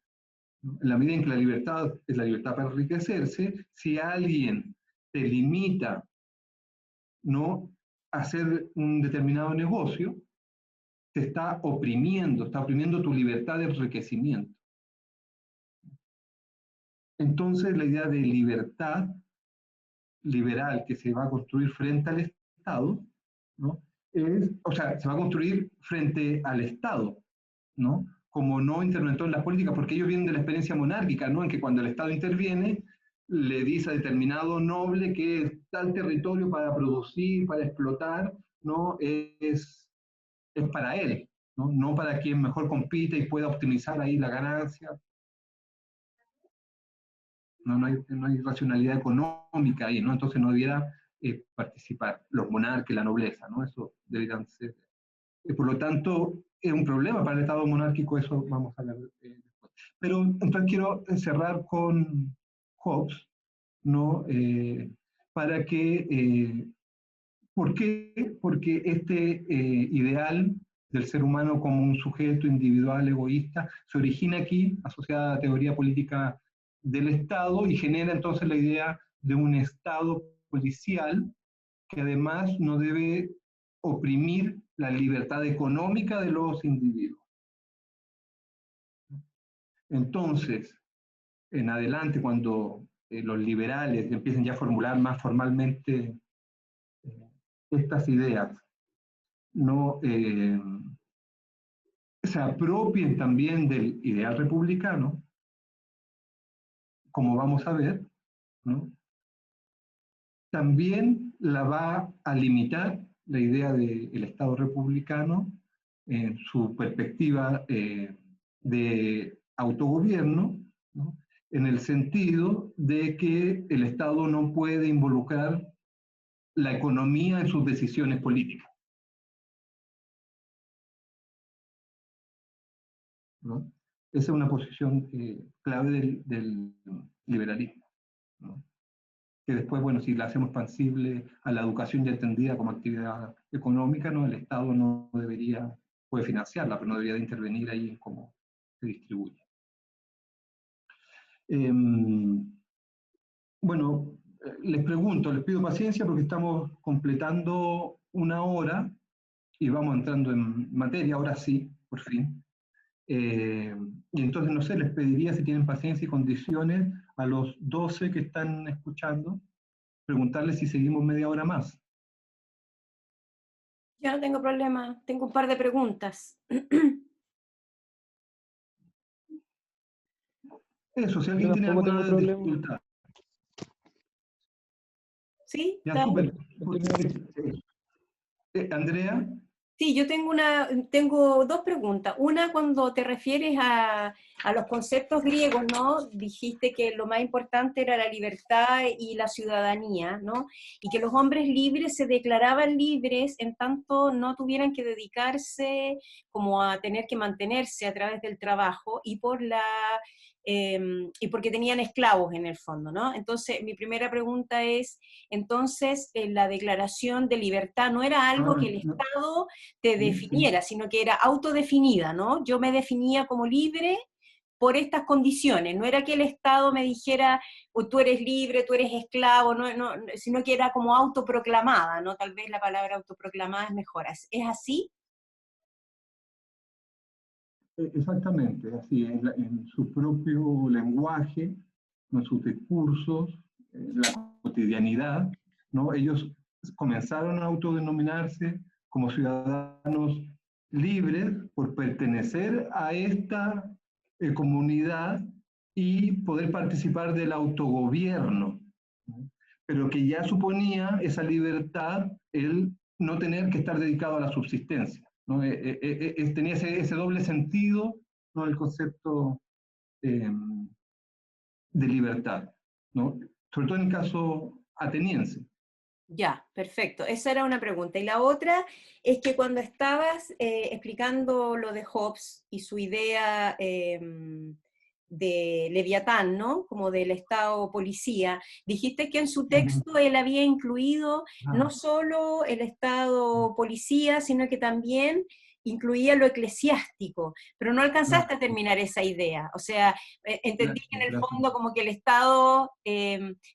S1: En la medida en que la libertad es la libertad para enriquecerse, si alguien te limita, ¿no?, a hacer un determinado negocio, te está oprimiendo tu libertad de enriquecimiento. Entonces la idea de libertad liberal que se va a construir frente al Estado, ¿no?, se va a construir frente al Estado, ¿no?, como no interventó en las políticas, porque ellos vienen de la experiencia monárquica, ¿no?, en que cuando el Estado interviene, le dice a determinado noble que tal territorio para producir, para explotar, ¿no?, es para él, ¿no?, no para quien mejor compite y pueda optimizar ahí la ganancia. No hay racionalidad económica ahí, ¿no? Entonces no debiera participar, los monarcas y la nobleza, ¿no? Eso deberían ser. Por lo tanto, es un problema para el Estado monárquico, eso vamos a ver después. Pero entonces quiero cerrar con Hobbes, ¿no? Para que, ¿por qué? Porque este ideal del ser humano como un sujeto individual egoísta se origina aquí, asociada a la teoría política del Estado, y genera entonces la idea de un Estado policial que además no debe oprimir la libertad económica de los individuos. Entonces, en adelante, cuando los liberales empiecen ya a formular más formalmente estas ideas, no se apropien también del ideal republicano, como vamos a ver, ¿no? También la va a limitar la idea del Estado republicano en su perspectiva de autogobierno, ¿no? En el sentido de que el Estado no puede involucrar la economía en sus decisiones políticas, ¿no? Esa es una posición clave del liberalismo, ¿no? Que después, bueno, si la hacemos expansible a la educación ya entendida como actividad económica, ¿no? El Estado no debería, puede financiarla, pero no debería de intervenir ahí en cómo se distribuye. Bueno, les pregunto, les pido paciencia porque estamos completando una hora y vamos entrando en materia, ahora sí, por fin. Y entonces, no sé, les pediría si tienen paciencia y condiciones a los 12 que están escuchando, preguntarles si seguimos media hora más.
S2: Yo no tengo problema, tengo un par de preguntas.
S1: Eso, si
S3: Yo
S1: alguien tiene
S3: tampoco tengo
S1: alguna
S3: problema.
S1: dificultad.
S2: ¿Sí?
S1: Ya, súper. Andrea.
S2: Sí, yo tengo dos preguntas. Una, cuando te refieres a los conceptos griegos, ¿no? Dijiste que lo más importante era la libertad y la ciudadanía, ¿no? Y que los hombres libres se declaraban libres en tanto no tuvieran que dedicarse como a tener que mantenerse a través del trabajo y porque tenían esclavos en el fondo, ¿no? Entonces, mi primera pregunta es, entonces, la declaración de libertad no era algo que el Estado te definiera, sino que era autodefinida, ¿no? Yo me definía como libre por estas condiciones, no era que el Estado me dijera, oh, tú eres libre, tú eres esclavo, sino que era como autoproclamada, ¿no? Tal vez la palabra autoproclamada es mejor. ¿Es así?
S1: Exactamente, así, en su propio lenguaje, en sus discursos, en la cotidianidad, ¿no? Ellos comenzaron a autodenominarse como ciudadanos libres por pertenecer a esta comunidad y poder participar del autogobierno, ¿no? Pero que ya suponía esa libertad el no tener que estar dedicado a la subsistencia, ¿no? Tenía ese doble sentido, ¿no? El concepto de libertad, ¿no? Sobre todo en el caso ateniense.
S2: Ya, perfecto. Esa era una pregunta. Y la otra es que cuando estabas explicando lo de Hobbes y su idea de Leviatán, ¿no? Como del Estado policía, dijiste que en su texto él había incluido no solo el Estado policía, sino que también incluía lo eclesiástico, pero no alcanzaste a terminar esa idea. O sea, entendí que en el fondo como que el Estado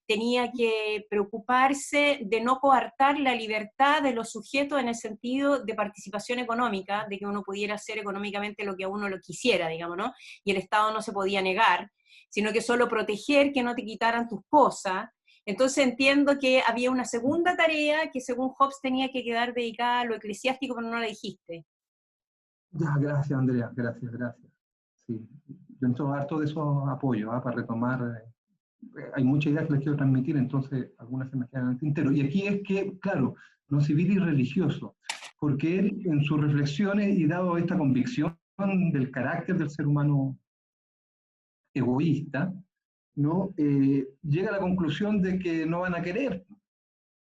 S2: tenía que preocuparse de no coartar la libertad de los sujetos en el sentido de participación económica, de que uno pudiera hacer económicamente lo que a uno lo quisiera, digamos, ¿no? Y el Estado no se podía negar, sino que solo proteger que no te quitaran tus cosas. Entonces entiendo que había una segunda tarea que según Hobbes tenía que quedar dedicada a lo eclesiástico, pero no la dijiste.
S1: Ya, gracias, Andrea, gracias. Sí, yo entro harto de esos apoyos, ¿eh? Para retomar. Hay muchas ideas que les quiero transmitir, entonces algunas se me quedan en el tintero. Y aquí es que, claro, no civil y religioso, porque él en sus reflexiones y dado esta convicción del carácter del ser humano egoísta, ¿no? Llega a la conclusión de que no van a querer,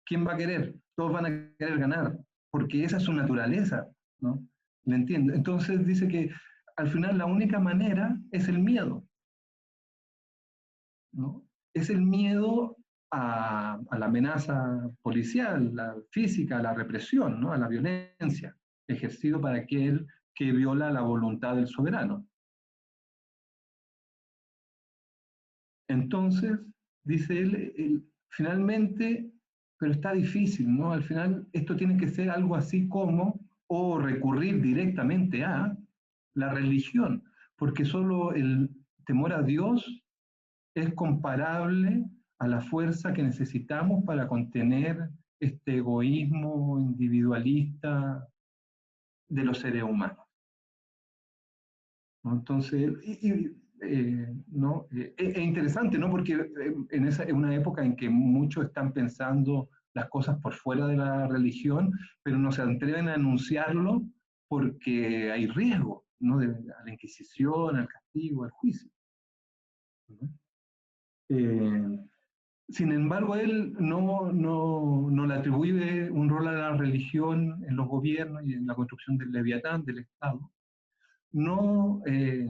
S1: ¿quién va a querer? Todos van a querer ganar, porque esa es su naturaleza, ¿no? ¿Le entiende? Entonces dice que al final la única manera es el miedo, ¿no? Es el miedo a la amenaza policial, la física, a la represión, ¿no? A la violencia, ejercido para aquel que viola la voluntad del soberano. Entonces, dice él, finalmente, pero está difícil, ¿no? Al final esto tiene que ser algo así como, o recurrir directamente a la religión, porque solo el temor a Dios es comparable a la fuerza que necesitamos para contener este egoísmo individualista de los seres humanos, ¿no? Entonces, ¿no? Es interesante, ¿no? Porque en una época en que muchos están pensando las cosas por fuera de la religión, pero no se atreven a anunciarlo porque hay riesgo, ¿no? A la Inquisición, al castigo, al juicio, ¿no? Eh, Sin embargo, él no le atribuye un rol a la religión en los gobiernos y en la construcción del Leviatán, del Estado. No le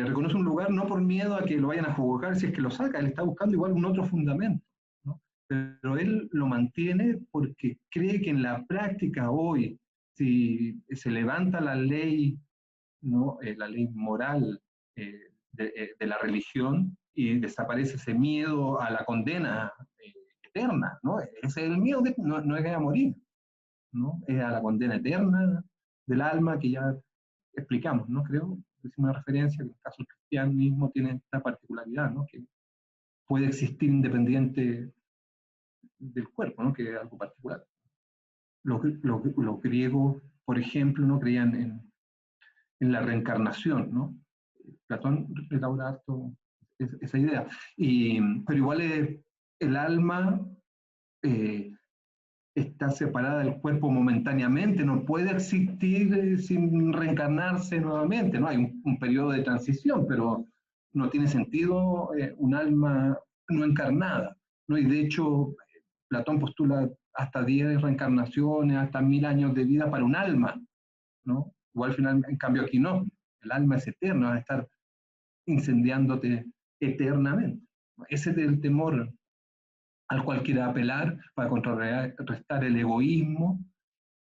S1: reconoce un lugar no por miedo a que lo vayan a juzgar si es que lo saca, él está buscando igual un otro fundamento, ¿no? Pero él lo mantiene porque cree que en la práctica hoy, si se levanta la ley, ¿no? La ley moral de la religión y desaparece ese miedo a la condena eterna, ¿no? Ese es el miedo, no es que a morir, ¿no? Es a la condena eterna del alma que ya explicamos, ¿no? Creo, es una referencia que en el caso del cristianismo tiene esta particularidad, ¿no? Que puede existir independiente del cuerpo, ¿no? Que es algo particular. Los griegos, por ejemplo, no creían en la reencarnación, ¿no? Platón elabora harto esa idea. Pero igual el alma está separada del cuerpo momentáneamente, no puede existir sin reencarnarse nuevamente, ¿no? Hay un periodo de transición, pero no tiene sentido un alma no encarnada, ¿no? Y de hecho, Platón postula hasta 10 reencarnaciones, hasta 1000 años de vida para un alma, ¿no? Igual al final, en cambio aquí no, el alma es eterna, va a estar incendiándote eternamente. Ese es el temor al cual quiere apelar para contrarrestar el egoísmo,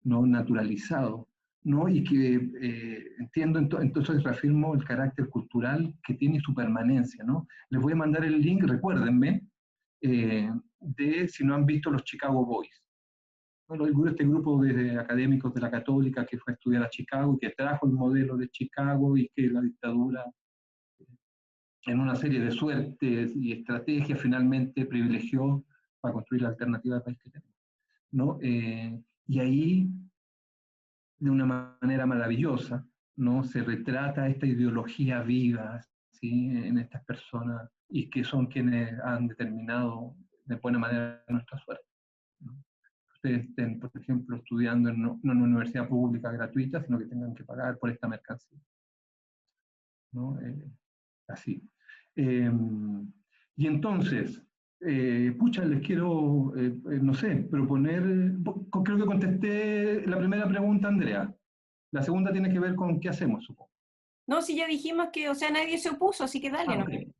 S1: ¿no? Naturalizado, ¿no? Y que entiendo, entonces reafirmo el carácter cultural que tiene su permanencia, ¿no? Les voy a mandar el link, recuérdenme, de si no han visto los Chicago Boys. Bueno, este grupo de académicos de la Católica que fue a estudiar a Chicago y que trajo el modelo de Chicago y que la dictadura en una serie de suertes y estrategias finalmente privilegió para construir la alternativa de país que tenemos, ¿no? Y ahí, de una manera maravillosa, ¿no? Se retrata esta ideología viva, ¿sí? En estas personas y que son quienes han determinado de buena manera nuestra suerte, ¿no? Ustedes estén, por ejemplo, estudiando no en una universidad pública gratuita, sino que tengan que pagar por esta mercancía, ¿no? Así. Y entonces, pucha, les quiero, no sé, proponer, creo que contesté la primera pregunta, Andrea. La segunda tiene que ver con qué hacemos, supongo.
S2: No, si ya dijimos que, o sea, nadie se opuso, así que dale, ¿no?
S1: Okay.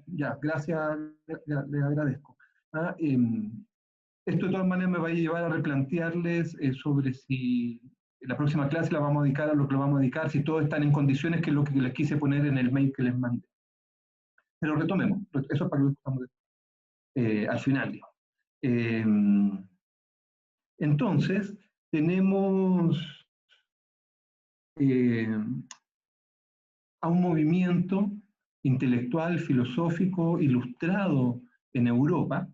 S1: Ya, gracias, le agradezco. Esto de todas maneras me va a llevar a replantearles sobre si la próxima clase la vamos a dedicar a lo que lo vamos a dedicar, si todos están en condiciones, que es lo que les quise poner en el mail que les mandé. Pero retomemos, eso es para lo que estamos al final, digo. Entonces, tenemos a un movimiento intelectual, filosófico, ilustrado en Europa,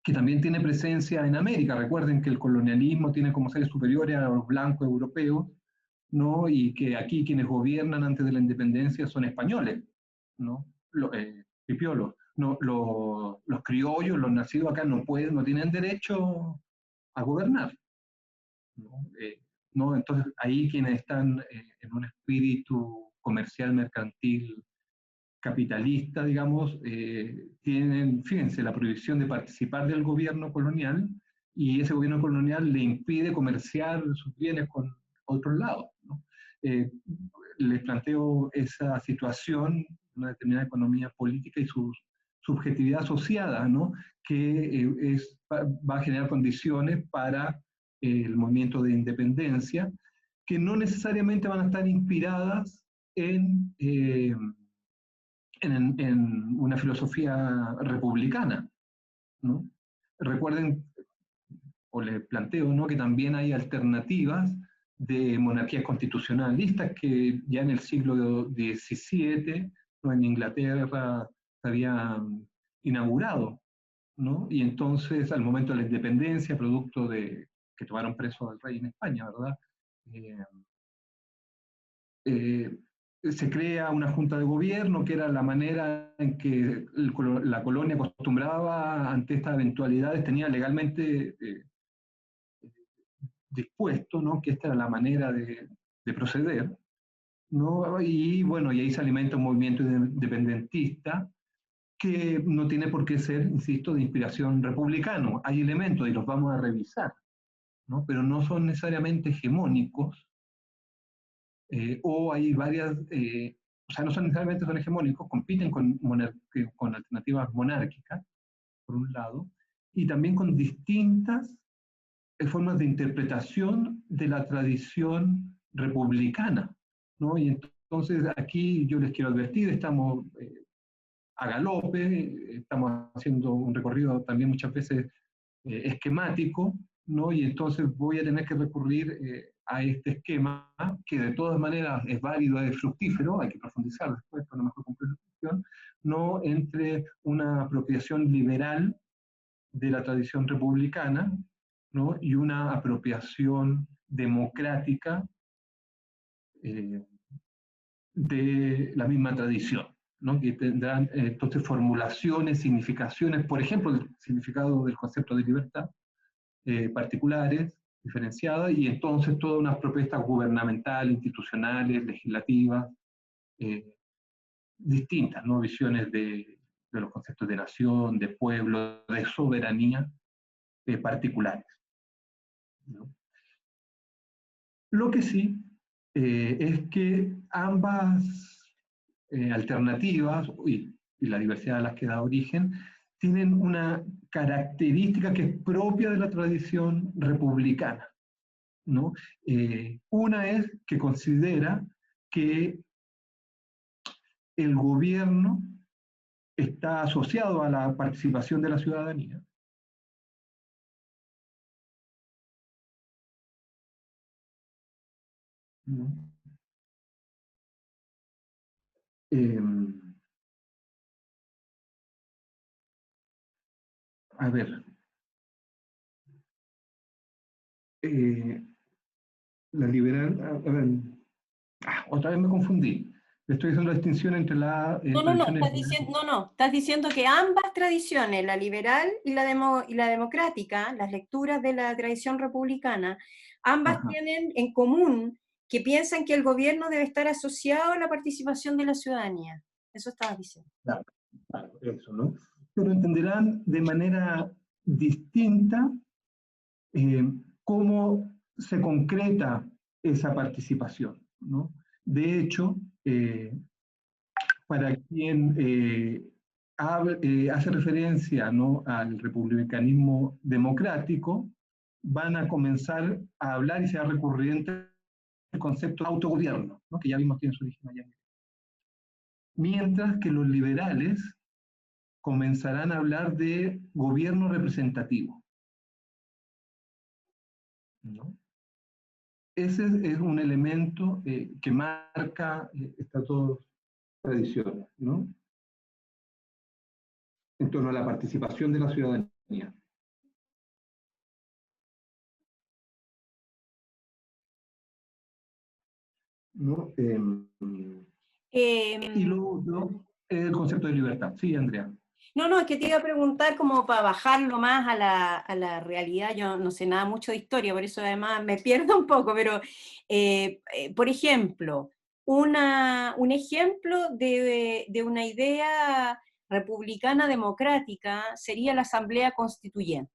S1: que también tiene presencia en América. Recuerden que el colonialismo tiene como seres superiores a los blancos europeos, ¿no? Y que aquí quienes gobiernan antes de la independencia son españoles, ¿no? Pipiolos. No, los criollos, los nacidos acá no tienen derecho a gobernar, ¿no? ¿No? Entonces ahí quienes están en un espíritu comercial, mercantil, capitalista, digamos, tienen, fíjense, la prohibición de participar del gobierno colonial, y ese gobierno colonial le impide comerciar sus bienes con otros lados, ¿no? Les planteo esa situación, una determinada economía política y su subjetividad asociada, ¿no? Que va a generar condiciones para el movimiento de independencia, que no necesariamente van a estar inspiradas en una filosofía republicana, ¿no? Recuerden, o les planteo, ¿no?, que también hay alternativas de monarquías constitucionalistas que ya en el siglo XVII, ¿no?, en Inglaterra se habían inaugurado, ¿no? Y entonces, al momento de la independencia, producto de que tomaron preso al rey en España, ¿verdad? Eh, eh, Se crea una junta de gobierno, que era la manera en que la colonia acostumbraba ante estas eventualidades, tenía legalmente dispuesto, ¿no?, que esta era la manera de proceder, ¿no? Y bueno, y ahí se alimenta un movimiento independentista que no tiene por qué ser, insisto, de inspiración republicana. Hay elementos y los vamos a revisar, ¿no?, pero no son necesariamente hegemónicos, o hay varias, o sea, no son necesariamente son hegemónicos, compiten con alternativas monárquicas, por un lado, y también con distintas formas de interpretación de la tradición republicana, ¿no? Y entonces aquí yo les quiero advertir, estamos a galope, estamos haciendo un recorrido también muchas veces esquemático, ¿no? Y entonces voy a tener que recurrir a este esquema, que de todas maneras es válido, es fructífero, hay que profundizar después para una mejor comprensión, no entre una apropiación liberal de la tradición republicana, ¿no?, y una apropiación democrática eh, de la misma tradición, ¿no?, que tendrán entonces formulaciones, significaciones, por ejemplo, el significado del concepto de libertad, particulares, diferenciadas, y entonces todas unas propuestas gubernamentales, institucionales, legislativas, eh, distintas, ¿no?, visiones de los conceptos de nación, de pueblo, de soberanía particulares, ¿no? Lo que sí es que ambas alternativas y la diversidad a las que da origen tienen una característica que es propia de la tradición republicana, ¿no? Una es que considera que el gobierno está asociado a la participación de la ciudadanía, ¿no? Eh, a ver, eh, la liberal, a ver, otra vez me confundí. Estoy haciendo la distinción entre la
S2: No, no, no,
S1: tradición
S2: estás diciendo que ambas tradiciones, la liberal y y la democrática, las lecturas de la tradición republicana, ambas
S1: Ajá,
S2: tienen en común que piensan que el gobierno debe estar asociado a la participación de la ciudadanía. Eso estabas diciendo.
S1: claro, claro, eso, ¿no? Pero entenderán de manera distinta eh, cómo se concreta esa participación, ¿no? De hecho, para quien hace referencia, ¿no?, al republicanismo democrático, van a comenzar a hablar y se va a recurrente el concepto de autogobierno, ¿no?, que ya vimos tiene su origen allá. Mientras que los liberales comenzarán a hablar de gobierno representativo, ¿no? Ese es un elemento que marca estas dos tradiciones, ¿no?, en torno a la participación de la ciudadanía, ¿no? Y
S2: Eh,
S1: lo otro es el concepto de libertad. Sí, Andrea.
S2: No, no, es que te iba a preguntar como para bajarlo más a a la realidad. Yo no sé nada mucho de historia, por eso además me pierdo un poco, pero, por ejemplo, un ejemplo de una idea republicana democrática sería la Asamblea Constituyente,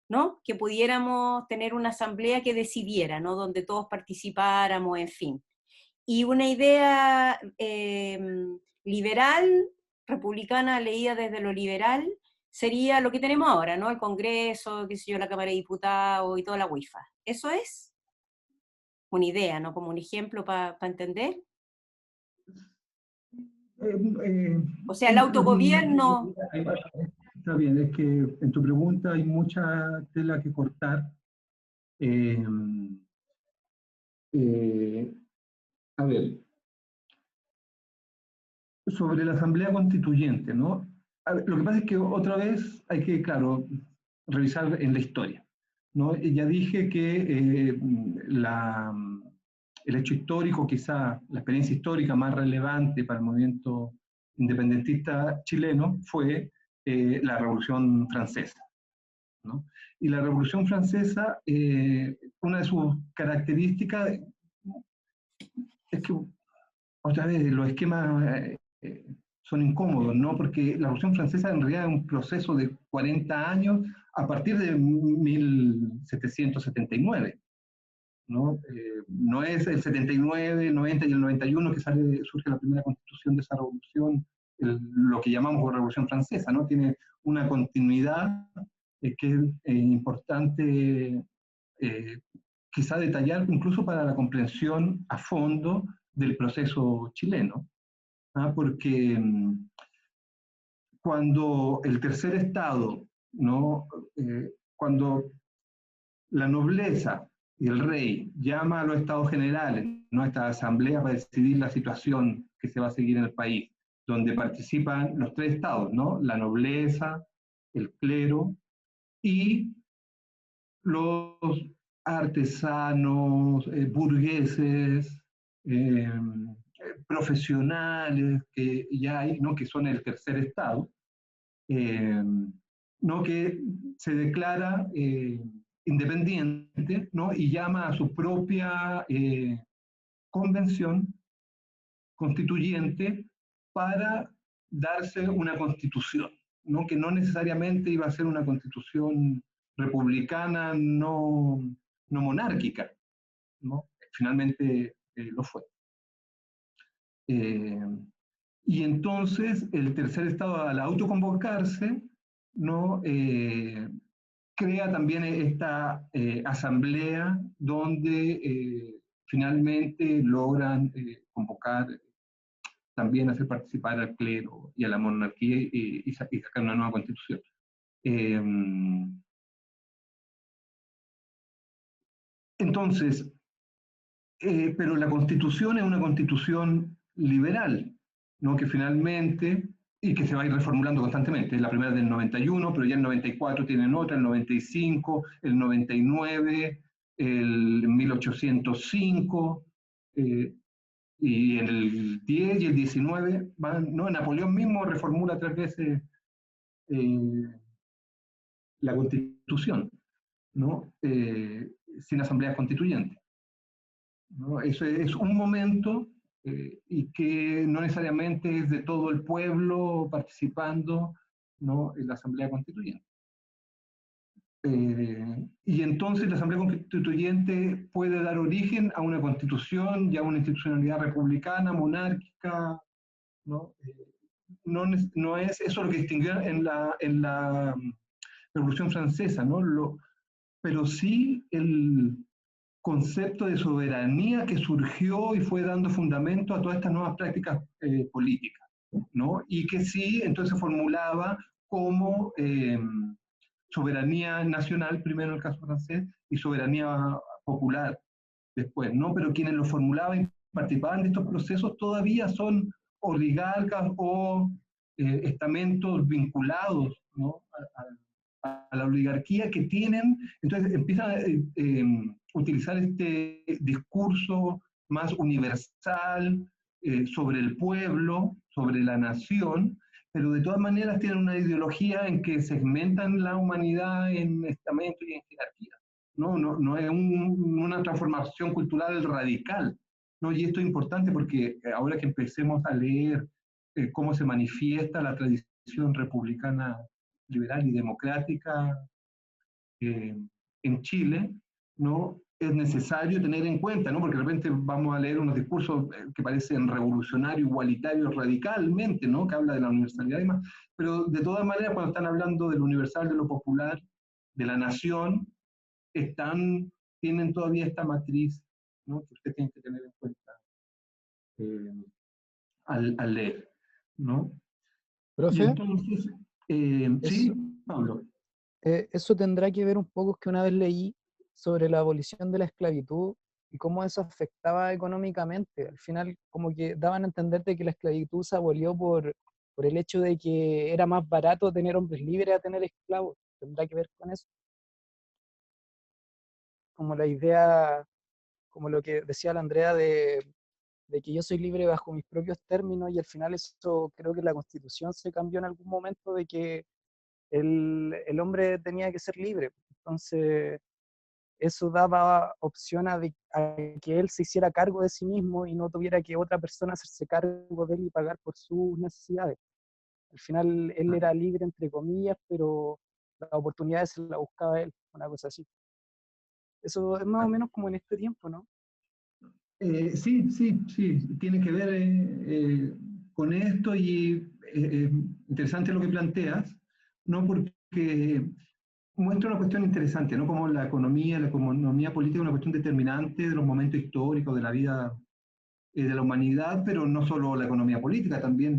S2: ¿no? Que pudiéramos tener una asamblea que decidiera, ¿no? Donde todos participáramos, en fin. Y una idea liberal, republicana leída desde lo liberal, sería lo que tenemos ahora, ¿no? El Congreso, qué sé yo, la Cámara de Diputados y toda la WIFA. Eso es una idea, ¿no? Como un ejemplo para entender. O sea, el autogobierno.
S1: Está bien, es que en tu pregunta hay mucha tela que cortar. A ver, sobre la Asamblea Constituyente, ¿no? A ver, lo que pasa es que otra vez hay que, claro, revisar en la historia, ¿no? Y ya dije que el hecho histórico, quizá la experiencia histórica más relevante para el movimiento independentista chileno fue la Revolución Francesa, ¿no? Y la Revolución Francesa, una de sus características es que, otra vez, los esquemas son incómodos, ¿no? Porque la Revolución Francesa en realidad es un proceso de 40 años a partir de 1779, ¿no? No es el 79, 90 y el 91 que surge la primera constitución de esa revolución, lo que llamamos Revolución Francesa, ¿no? Tiene una continuidad que es importante quizá detallar incluso para la comprensión a fondo del proceso chileno, ¿ah? Porque cuando el tercer estado, ¿no? Cuando la nobleza y el rey llama a los estados generales, ¿no? A esta asamblea para decidir la situación que se va a seguir en el país, donde participan los tres estados, ¿no? La nobleza, el clero y los artesanos, burgueses, profesionales que ya hay, ¿no? Que son el tercer estado, ¿no? Que se declara independiente, ¿no? Y llama a su propia convención constituyente para darse una constitución, ¿no? Que no necesariamente iba a ser una constitución republicana, no monárquica, ¿no? Finalmente lo fue. Y entonces el tercer estado, al autoconvocarse, ¿no? Crea también esta asamblea donde finalmente logran convocar, también hacer participar al clero y a la monarquía y sacar una nueva constitución. Entonces, pero la constitución es una constitución liberal, ¿no? Que finalmente, y que se va a ir reformulando constantemente. La primera del 91, pero ya el 94 tienen otra, el 95, el 99, el 1805, y en el 10 y el 19, ¿no? Napoleón mismo reformula 3 veces la constitución, ¿no? Sin asamblea constituyente, ¿no? Eso es un momento y que no necesariamente es de todo el pueblo participando, ¿no? En la Asamblea Constituyente. Y entonces la Asamblea Constituyente puede dar origen a una constitución y a una institucionalidad republicana, monárquica, ¿no? No es eso lo que distinguió en la Revolución Francesa, ¿no? Pero sí el concepto de soberanía que surgió y fue dando fundamento a todas estas nuevas prácticas políticas, ¿no? Y que sí, entonces formulaba como soberanía nacional, primero en el caso francés, y soberanía popular después, ¿no? Pero quienes lo formulaban y participaban de estos procesos todavía son oligarcas o estamentos vinculados, ¿no? A la oligarquía que tienen, entonces empiezan a utilizar este discurso más universal sobre el pueblo, sobre la nación, pero de todas maneras tienen una ideología en que segmentan la humanidad en estamentos y en jerarquías. No es una transformación cultural radical, ¿no? Y esto es importante porque ahora que empecemos a leer cómo se manifiesta la tradición republicana, liberal y democrática en Chile, ¿no? Es necesario tener en cuenta, ¿no? Porque de repente vamos a leer unos discursos que parecen revolucionarios, igualitarios radicalmente, ¿no? Que habla de la universalidad y demás, pero de todas maneras cuando están hablando del universal, de lo popular, de la nación, tienen todavía esta matriz, ¿no? Que usted tiene que tener en cuenta eh, al leer, ¿no? Y
S3: Profe,
S1: entonces, sí,
S3: eso,
S1: Pablo.
S3: eso tendrá que ver un poco que una vez leí sobre la abolición de la esclavitud y cómo eso afectaba económicamente. Al final, como que daban a entender de que la esclavitud se abolió por el hecho de que era más barato tener hombres libres a tener esclavos. ¿Tendrá que ver con eso? Como la idea, como lo que decía la Andrea de que yo soy libre bajo mis propios términos y al final eso creo que la Constitución se cambió en algún momento de que el hombre tenía que ser libre. Entonces, eso daba opción a que él se hiciera cargo de sí mismo y no tuviera que otra persona hacerse cargo de él y pagar por sus necesidades. Al final, él era libre, entre comillas, pero las oportunidades se las buscaba él, una cosa así. Eso es más o menos como en este tiempo, ¿no?
S1: Sí, sí, sí, tiene que ver con esto y interesante lo que planteas, ¿no? Porque muestra una cuestión interesante, ¿no? Como la economía política es una cuestión determinante de los momentos históricos de la vida de la humanidad, pero no solo la economía política, también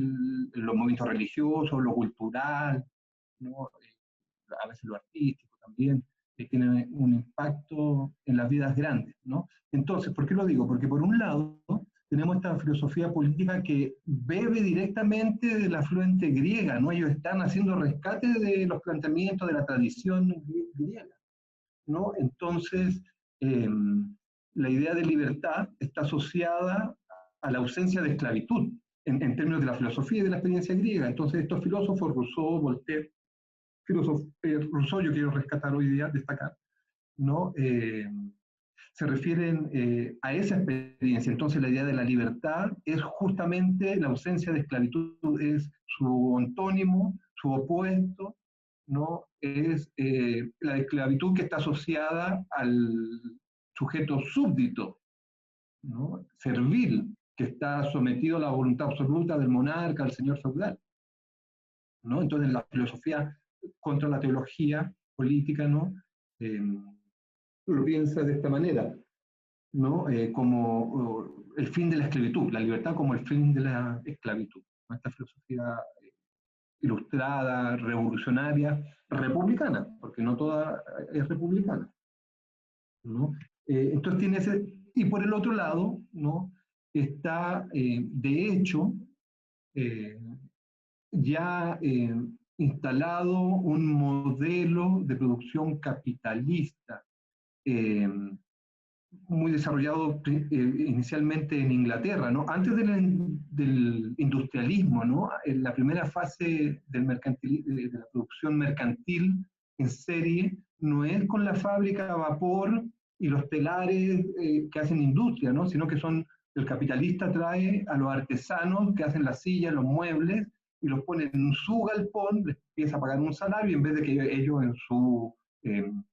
S1: los movimientos religiosos, lo cultural, ¿no? A veces lo artístico también, tiene un impacto en las vidas grandes, ¿no? Entonces, ¿por qué lo digo? Porque por un lado tenemos esta filosofía política que bebe directamente de la afluente griega, ¿no? Ellos están haciendo rescate de los planteamientos de la tradición griega, ¿no? Entonces, eh, la idea de libertad está asociada a la ausencia de esclavitud, en términos de la filosofía y de la experiencia griega. Entonces, estos filósofos, Rousseau, Voltaire, Rousseau yo quiero rescatar hoy día, destacar, ¿no? Se refieren a esa experiencia. Entonces la idea de la libertad es justamente la ausencia de esclavitud, es su antónimo, su opuesto, ¿no? Es la esclavitud que está asociada al sujeto súbdito, ¿no? Servil, que está sometido a la voluntad absoluta del monarca, al señor feudal, ¿no? Entonces la filosofía contra la teología política, ¿no? Eh, lo piensa de esta manera, ¿no? Como el fin de la esclavitud, la libertad como el fin de la esclavitud. ¿No? Esta filosofía ilustrada, revolucionaria, republicana, porque no toda es republicana, ¿no? Entonces tiene ese, y por el otro lado, ¿no? Está, de hecho, eh, ya instalado un modelo de producción capitalista eh, muy desarrollado inicialmente en Inglaterra, ¿no? Antes del industrialismo, ¿no? En la primera fase de la producción mercantil en serie no es con la fábrica a vapor y los telares que hacen industria, ¿no? Sino que el capitalista trae a los artesanos que hacen las sillas, los muebles, y los pone en su galpón, les empieza a pagar un salario, y en vez de que ellos en su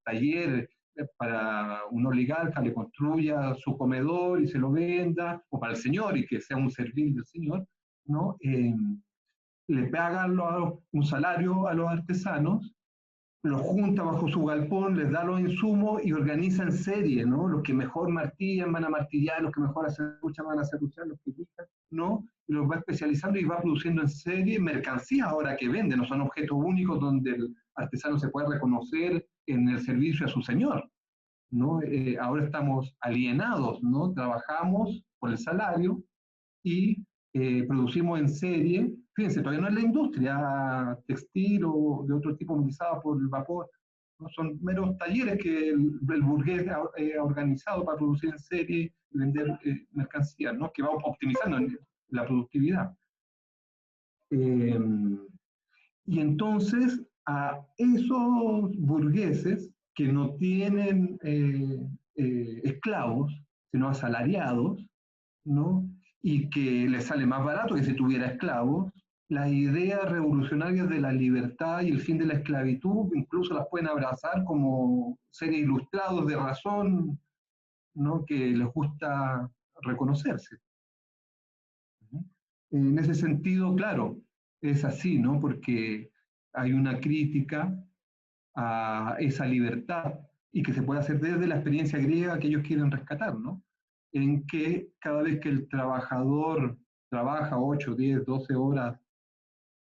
S1: taller para un oligarca le construya su comedor y se lo venda, o para el señor y que sea un servil del señor, ¿no? Le pagan un salario a los artesanos, los junta bajo su galpón, les da los insumos y organiza en serie, ¿no? Los que mejor martillan van a martillar, los que mejor acerruchan van a acerruchar, los que pican, ¿no? Y los va especializando y va produciendo en serie mercancías ahora que vende, no son objetos únicos donde el artesano se puede reconocer en el servicio a su señor, ¿no? Ahora estamos alienados, ¿no? Trabajamos por el salario y producimos en serie. Fíjense, todavía no es la industria textil o de otro tipo utilizada por el vapor, ¿no? Son meros talleres que el burgués ha organizado para producir en serie y vender mercancías, ¿no? Que va optimizando la productividad. Y entonces a esos burgueses que no tienen esclavos, sino asalariados, ¿no? Y que les sale más barato que si tuviera esclavos, las ideas revolucionarias de la libertad y el fin de la esclavitud incluso las pueden abrazar como seres ilustrados de razón, ¿no? Que les gusta reconocerse. En ese sentido, claro, es así, ¿no? Porque hay una crítica a esa libertad y que se puede hacer desde la experiencia griega que ellos quieren rescatar, ¿no? En que cada vez que el trabajador trabaja 8, 10, 12 horas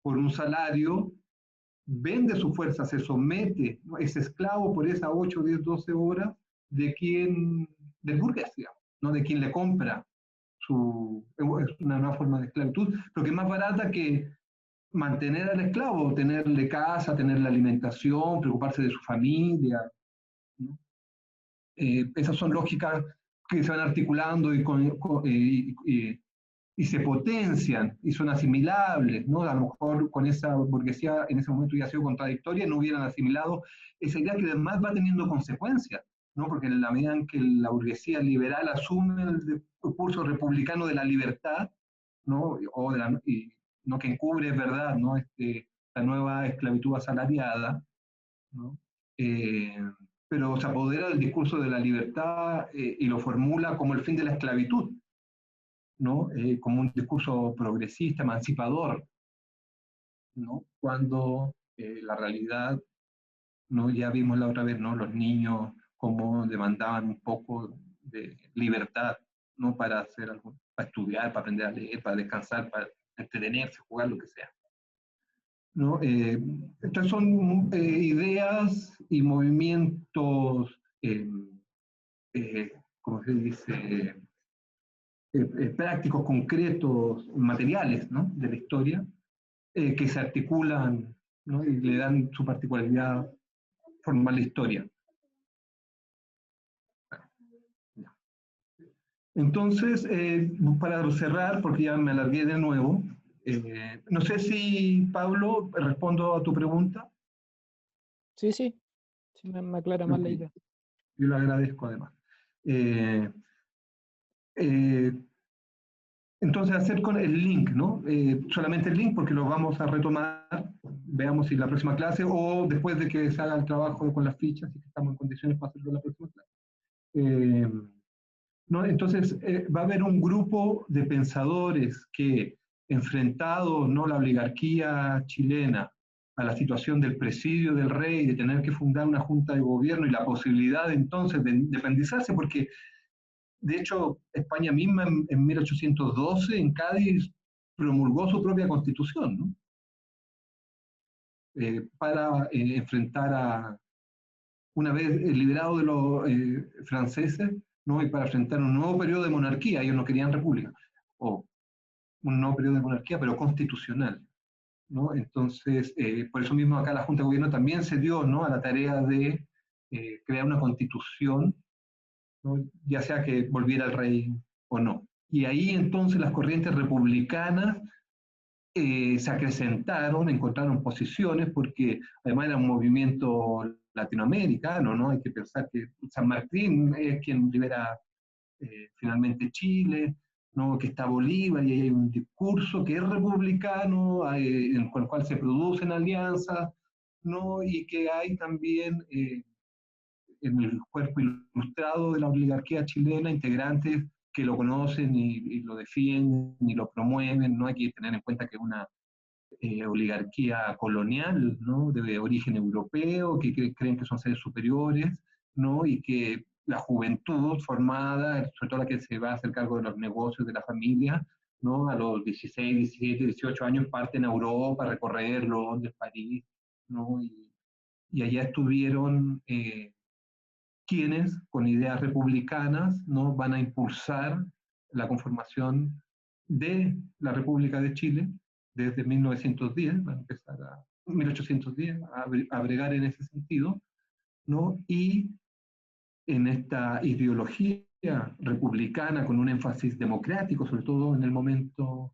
S1: por un salario, vende su fuerza, se somete, ¿no? Es esclavo por esas 8, 10, 12 horas de quien, del burgués, digamos, ¿no? De quien le compra es una nueva forma de esclavitud, pero que es más barata que mantener al esclavo, tenerle casa, tenerle alimentación, preocuparse de su familia, ¿no? Esas son lógicas que se van articulando y se potencian y son asimilables, ¿no? A lo mejor con esa burguesía en ese momento ya ha sido contradictoria, no hubieran asimilado esa idea que además va teniendo consecuencias, ¿no? Porque en la medida en que la burguesía liberal asume el curso republicano de la libertad, ¿no? Y, ¿no? Que encubre, es verdad, ¿no? La nueva esclavitud asalariada, ¿no? Eh, pero se apodera del discurso de la libertad y lo formula como el fin de la esclavitud, ¿no? Como un discurso progresista, emancipador, ¿no? Cuando la realidad, ¿no? Ya vimos la otra vez, ¿no? Los niños como demandaban un poco de libertad, ¿no? Para hacer algo, para estudiar, para aprender a leer, para descansar, para entretenerse, jugar, lo que sea, ¿no? Estas son ideas y movimientos, ¿cómo se dice? Prácticos, concretos, materiales, ¿no? De la historia, que se articulan, ¿no? Y le dan su particularidad formal a la historia. Entonces, para cerrar, porque ya me alargué de nuevo, no sé si, Pablo, respondo a tu pregunta.
S3: Sí, sí, sí me aclara más la idea.
S1: Yo lo agradezco además. Entonces, hacer con el link, ¿no? Solamente el link porque lo vamos a retomar, veamos si la próxima clase o después de que se haga el trabajo con las fichas y que estamos en condiciones para hacerlo en la próxima clase. ¿No? Entonces, va a haber un grupo de pensadores que, enfrentados, ¿no? La oligarquía chilena a la situación del presidio del rey, de tener que fundar una junta de gobierno y la posibilidad entonces de independizarse, porque de hecho España misma en 1812 en Cádiz promulgó su propia constitución, ¿no? Para enfrentar a, una vez liberado de los franceses, ¿no? Y para enfrentar un nuevo periodo de monarquía. Ellos no querían república, o un nuevo periodo de monarquía, pero constitucional, ¿no? Entonces, por eso mismo acá la Junta de Gobierno también se dio, ¿no? A la tarea de crear una constitución, ¿no? Ya sea que volviera el rey o no. Y ahí entonces las corrientes republicanas se acrecentaron, encontraron posiciones, porque además era un movimiento latinoamericano, ¿no? Hay que pensar que San Martín es quien libera finalmente Chile, ¿no? Que está Bolívar y hay un discurso que es republicano, en el cual se producen alianzas, ¿no? Y que hay también en el cuerpo ilustrado de la oligarquía chilena integrantes que lo conocen y lo defienden y lo promueven. No hay que tener en cuenta que es una oligarquía colonial, ¿no? De origen europeo, que creen que son seres superiores, ¿no? Y que la juventud formada, sobre todo la que se va a hacer cargo de los negocios de la familia, ¿no? A los 16, 17, 18 años parten a Europa a recorrer Londres, París, ¿no? Y allá estuvieron quienes, con ideas republicanas, ¿no? Van a impulsar la conformación de la República de Chile desde 1910, van a empezar a 1810 a bregar en ese sentido, ¿no? Y en esta ideología republicana con un énfasis democrático, sobre todo en el momento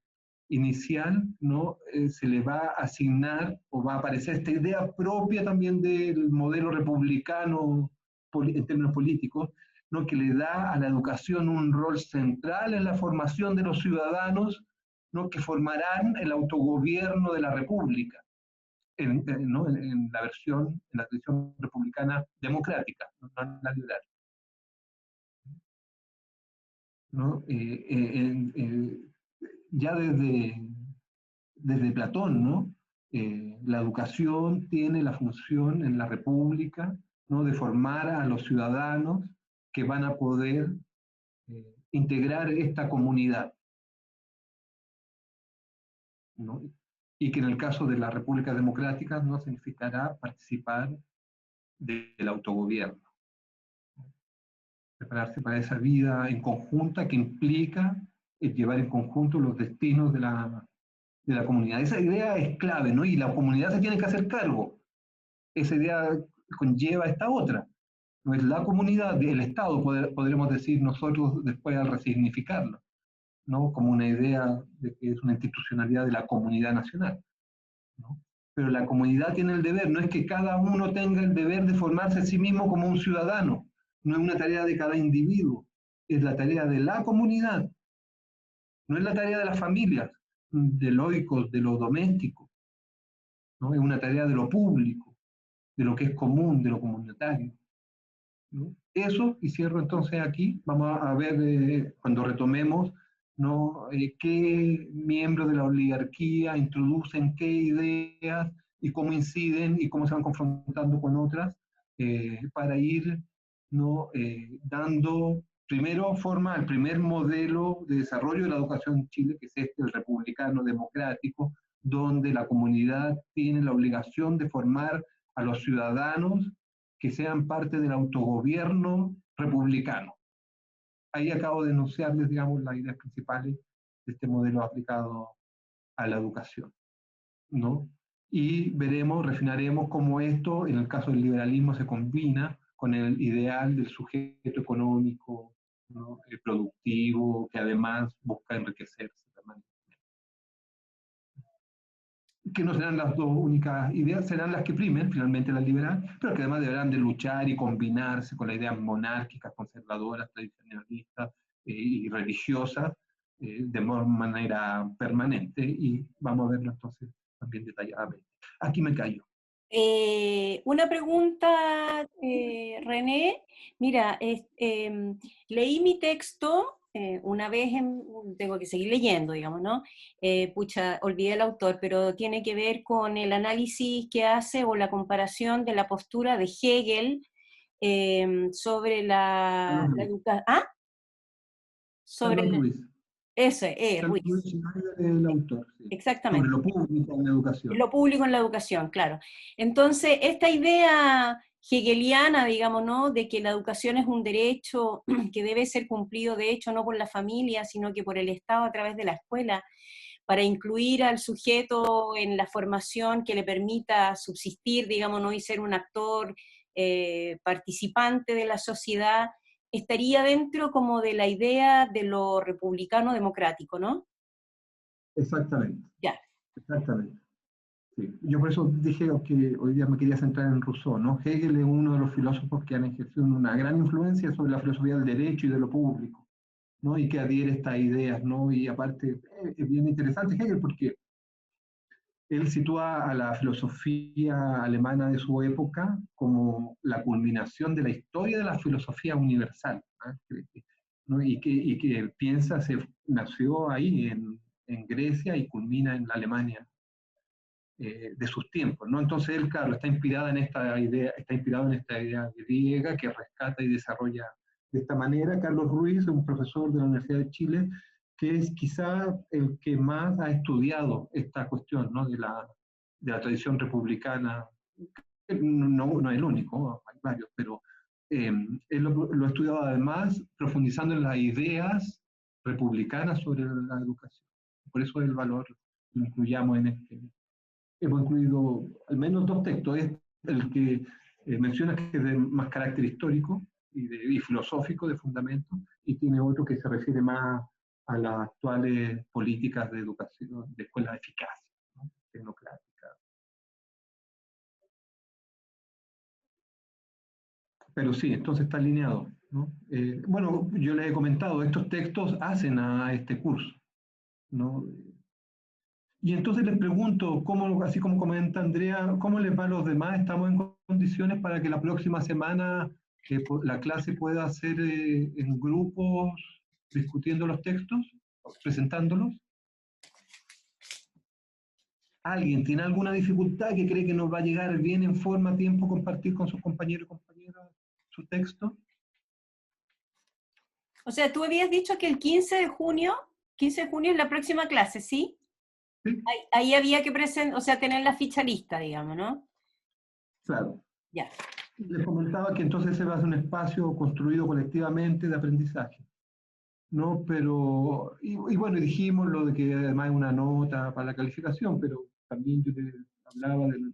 S1: inicial, ¿no? Se le va a asignar o va a aparecer esta idea propia también del modelo republicano en términos políticos, ¿no? Que le da a la educación un rol central en la formación de los ciudadanos, ¿no? Que formarán el autogobierno de la República, ¿no? En la versión, en la tradición republicana democrática, no en la liberal. ¿No? Ya desde Platón, ¿no? La educación tiene la función en la República, ¿no? De formar a los ciudadanos que van a poder integrar esta comunidad, ¿no? Y que en el caso de las repúblicas democráticas no significará participar del autogobierno. Prepararse para esa vida en conjunta que implica llevar en conjunto los destinos de la comunidad. Esa idea es clave, ¿no? Y la comunidad se tiene que hacer cargo. Esa idea conlleva esta otra. No es la comunidad, el Estado, podremos decir nosotros después al resignificarlo, ¿no? Como una idea de que es una institucionalidad de la comunidad nacional, ¿no? Pero la comunidad tiene el deber, no es que cada uno tenga el deber de formarse a sí mismo como un ciudadano, no es una tarea de cada individuo, es la tarea de la comunidad, no es la tarea de las familias, de los oicos, de lo doméstico, ¿no? Es una tarea de lo público, de lo que es común, de lo comunitario, ¿no? Eso, y cierro entonces aquí, vamos a ver cuando retomemos, ¿no? Qué miembros de la oligarquía introducen qué ideas y cómo inciden y cómo se van confrontando con otras, para ir, ¿no? Dando primero forma al primer modelo de desarrollo de la educación en Chile, que es este, el republicano democrático, donde la comunidad tiene la obligación de formar a los ciudadanos que sean parte del autogobierno republicano. Ahí acabo de enunciarles, digamos, las ideas principales de este modelo aplicado a la educación, ¿no? Y veremos, refinaremos cómo esto, en el caso del liberalismo, se combina con el ideal del sujeto económico, ¿no? Productivo, que además busca enriquecerse. Que no serán las dos únicas ideas, serán las que primen, finalmente las liberales, pero que además deberán de luchar y combinarse con las ideas monárquicas, conservadoras, tradicionalistas y religiosas de manera permanente, y vamos a verlo entonces también detalladamente. Aquí me callo.
S2: Una pregunta, René. Mira, leí mi texto una vez, tengo que seguir leyendo, digamos, ¿no? Pucha, olvidé el autor, pero tiene que ver con el análisis que hace o la comparación de la postura de Hegel sobre la educación. ¿Ah? Sobre
S1: Carlos Ruiz.
S2: ese,
S1: Carlos
S2: Ruiz.
S1: Ruiz es el autor, sí.
S2: Exactamente.
S1: Sobre lo público en la educación.
S2: Lo público en la educación, claro. Entonces, esta idea hegeliana, digamos, ¿no? De que la educación es un derecho que debe ser cumplido, de hecho, no por la familia, sino que por el Estado a través de la escuela, para incluir al sujeto en la formación que le permita subsistir, digamos, ¿no? Y ser un actor participante de la sociedad, estaría dentro como de la idea de lo republicano democrático, ¿no?
S1: Exactamente.
S2: Ya.
S1: Exactamente. Sí. Yo por eso dije que hoy día me quería centrar en Rousseau, ¿no? Hegel es uno de los filósofos que han ejercido una gran influencia sobre la filosofía del derecho y de lo público, ¿no? Y que adhiere a estas ideas, ¿no? Y aparte, es bien interesante Hegel porque él sitúa a la filosofía alemana de su época como la culminación de la historia de la filosofía universal, ¿no? Y que piensa, nació ahí en Grecia y culmina en la Alemania de sus tiempos, ¿no? Entonces él, claro, está inspirado en esta idea griega que rescata y desarrolla de esta manera. Carlos Ruiz, un profesor de la Universidad de Chile, que es quizá el que más ha estudiado esta cuestión, ¿no? de la tradición republicana. No es el único, hay varios, pero él lo ha estudiado además profundizando en las ideas republicanas sobre la educación. Por eso el valor lo incluyamos en este. Hemos incluido al menos dos textos. Es el que menciona que es de más carácter histórico y filosófico de fundamento, y tiene otro que se refiere más a las actuales políticas de educación, de escuelas eficaces, ¿no? Tecnocráticas. Pero sí, entonces está alineado, ¿no? Bueno, yo les he comentado, estos textos hacen a este curso, ¿no? Y entonces les pregunto, ¿cómo, así como comenta Andrea, cómo les va a los demás? ¿Estamos en condiciones para que la próxima semana la clase pueda ser en grupos, discutiendo los textos, presentándolos? ¿Alguien tiene alguna dificultad que cree que nos va a llegar bien en forma, a tiempo, compartir con sus compañeros y compañeras su texto?
S2: O sea, tú habías dicho que el 15 de junio es la próxima clase, ¿sí?
S1: Sí,
S2: Ahí había que o sea, tener la ficha lista, digamos, ¿no?
S1: claro.
S2: Ya.
S1: Les comentaba que entonces ese va a ser un espacio construido colectivamente de aprendizaje, ¿no? Pero, y bueno, dijimos lo de que además es una nota para la calificación, pero también yo les hablaba del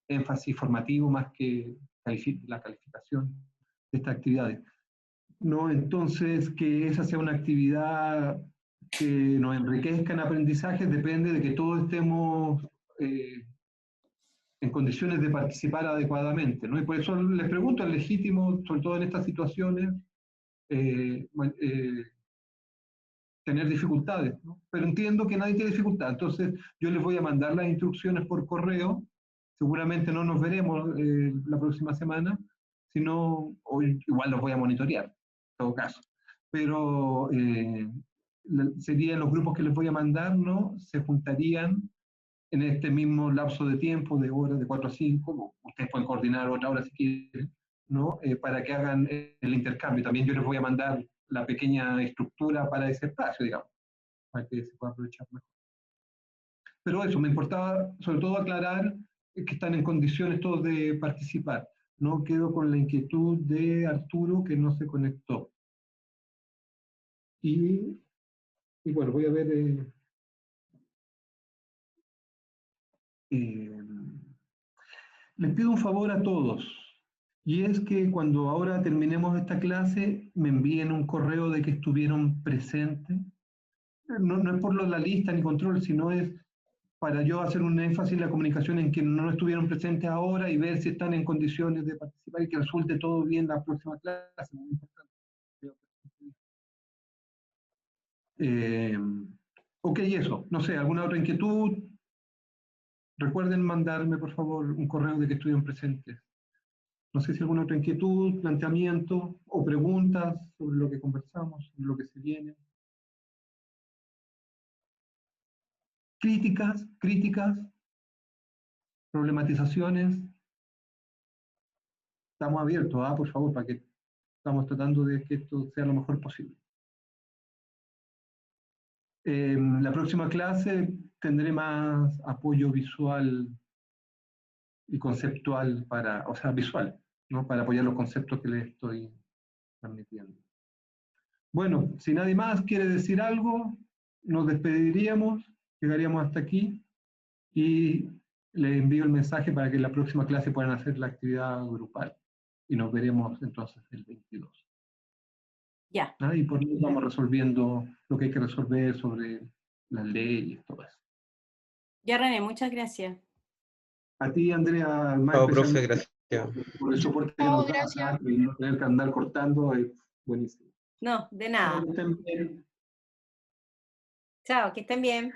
S1: énfasis formativo más que la calificación de estas actividades, ¿no? Entonces, que esa sea una actividad que nos enriquezca en aprendizaje depende de que todos estemos en condiciones de participar adecuadamente, ¿no? Y por eso les pregunto, es legítimo, sobre todo en estas situaciones, eh, tener dificultades, ¿no? Pero entiendo que nadie tiene dificultad, entonces yo les voy a mandar las instrucciones por correo, seguramente no nos veremos la próxima semana, sino, hoy igual los voy a monitorear, en todo caso, pero serían los grupos que les voy a mandar, ¿no? Se juntarían en este mismo lapso de tiempo, de horas, de 4 a 5, ustedes pueden coordinar otra hora si quieren, ¿no? Para que hagan el intercambio. También yo les voy a mandar la pequeña estructura para ese espacio, digamos, para que se pueda aprovechar mejor. Pero eso, me importaba sobre todo aclarar que están en condiciones todos de participar. No quedo con la inquietud de Arturo, que no se conectó. Y bueno, voy a ver... les pido un favor a todos, y es que cuando ahora terminemos esta clase me envíen un correo de que estuvieron presentes. No es por la lista ni control, sino es para yo hacer un énfasis en la comunicación en que no estuvieron presentes ahora y ver si están en condiciones de participar y que resulte todo bien la próxima clase. Muy importante. Ok, eso. No sé, ¿alguna otra inquietud? Recuerden mandarme, por favor, un correo de que estuvieron presentes. No sé si alguna otra inquietud, planteamiento o preguntas sobre lo que conversamos, sobre lo que se viene. Críticas, problematizaciones. Estamos abiertos, por favor, para que estamos tratando de que esto sea lo mejor posible. La próxima clase tendré más apoyo visual y conceptual o sea, visual, ¿no? Para apoyar los conceptos que les estoy transmitiendo. Bueno, si nadie más quiere decir algo, nos despediríamos, llegaríamos hasta aquí y les envío el mensaje para que en la próxima clase puedan hacer la actividad grupal. Y nos veremos entonces el 22.
S2: Ya.
S1: Y por eso vamos resolviendo lo que hay que resolver sobre las leyes y todo eso.
S2: Ya, René, muchas gracias.
S1: A ti, Andrea, más
S4: Chao, profe,
S1: especialmente
S4: gracias.
S1: por el soporte que nos das, y no tener que andar cortando, es buenísimo.
S2: No, de nada.
S1: Chao, que estén bien.
S2: Chao, que estén bien.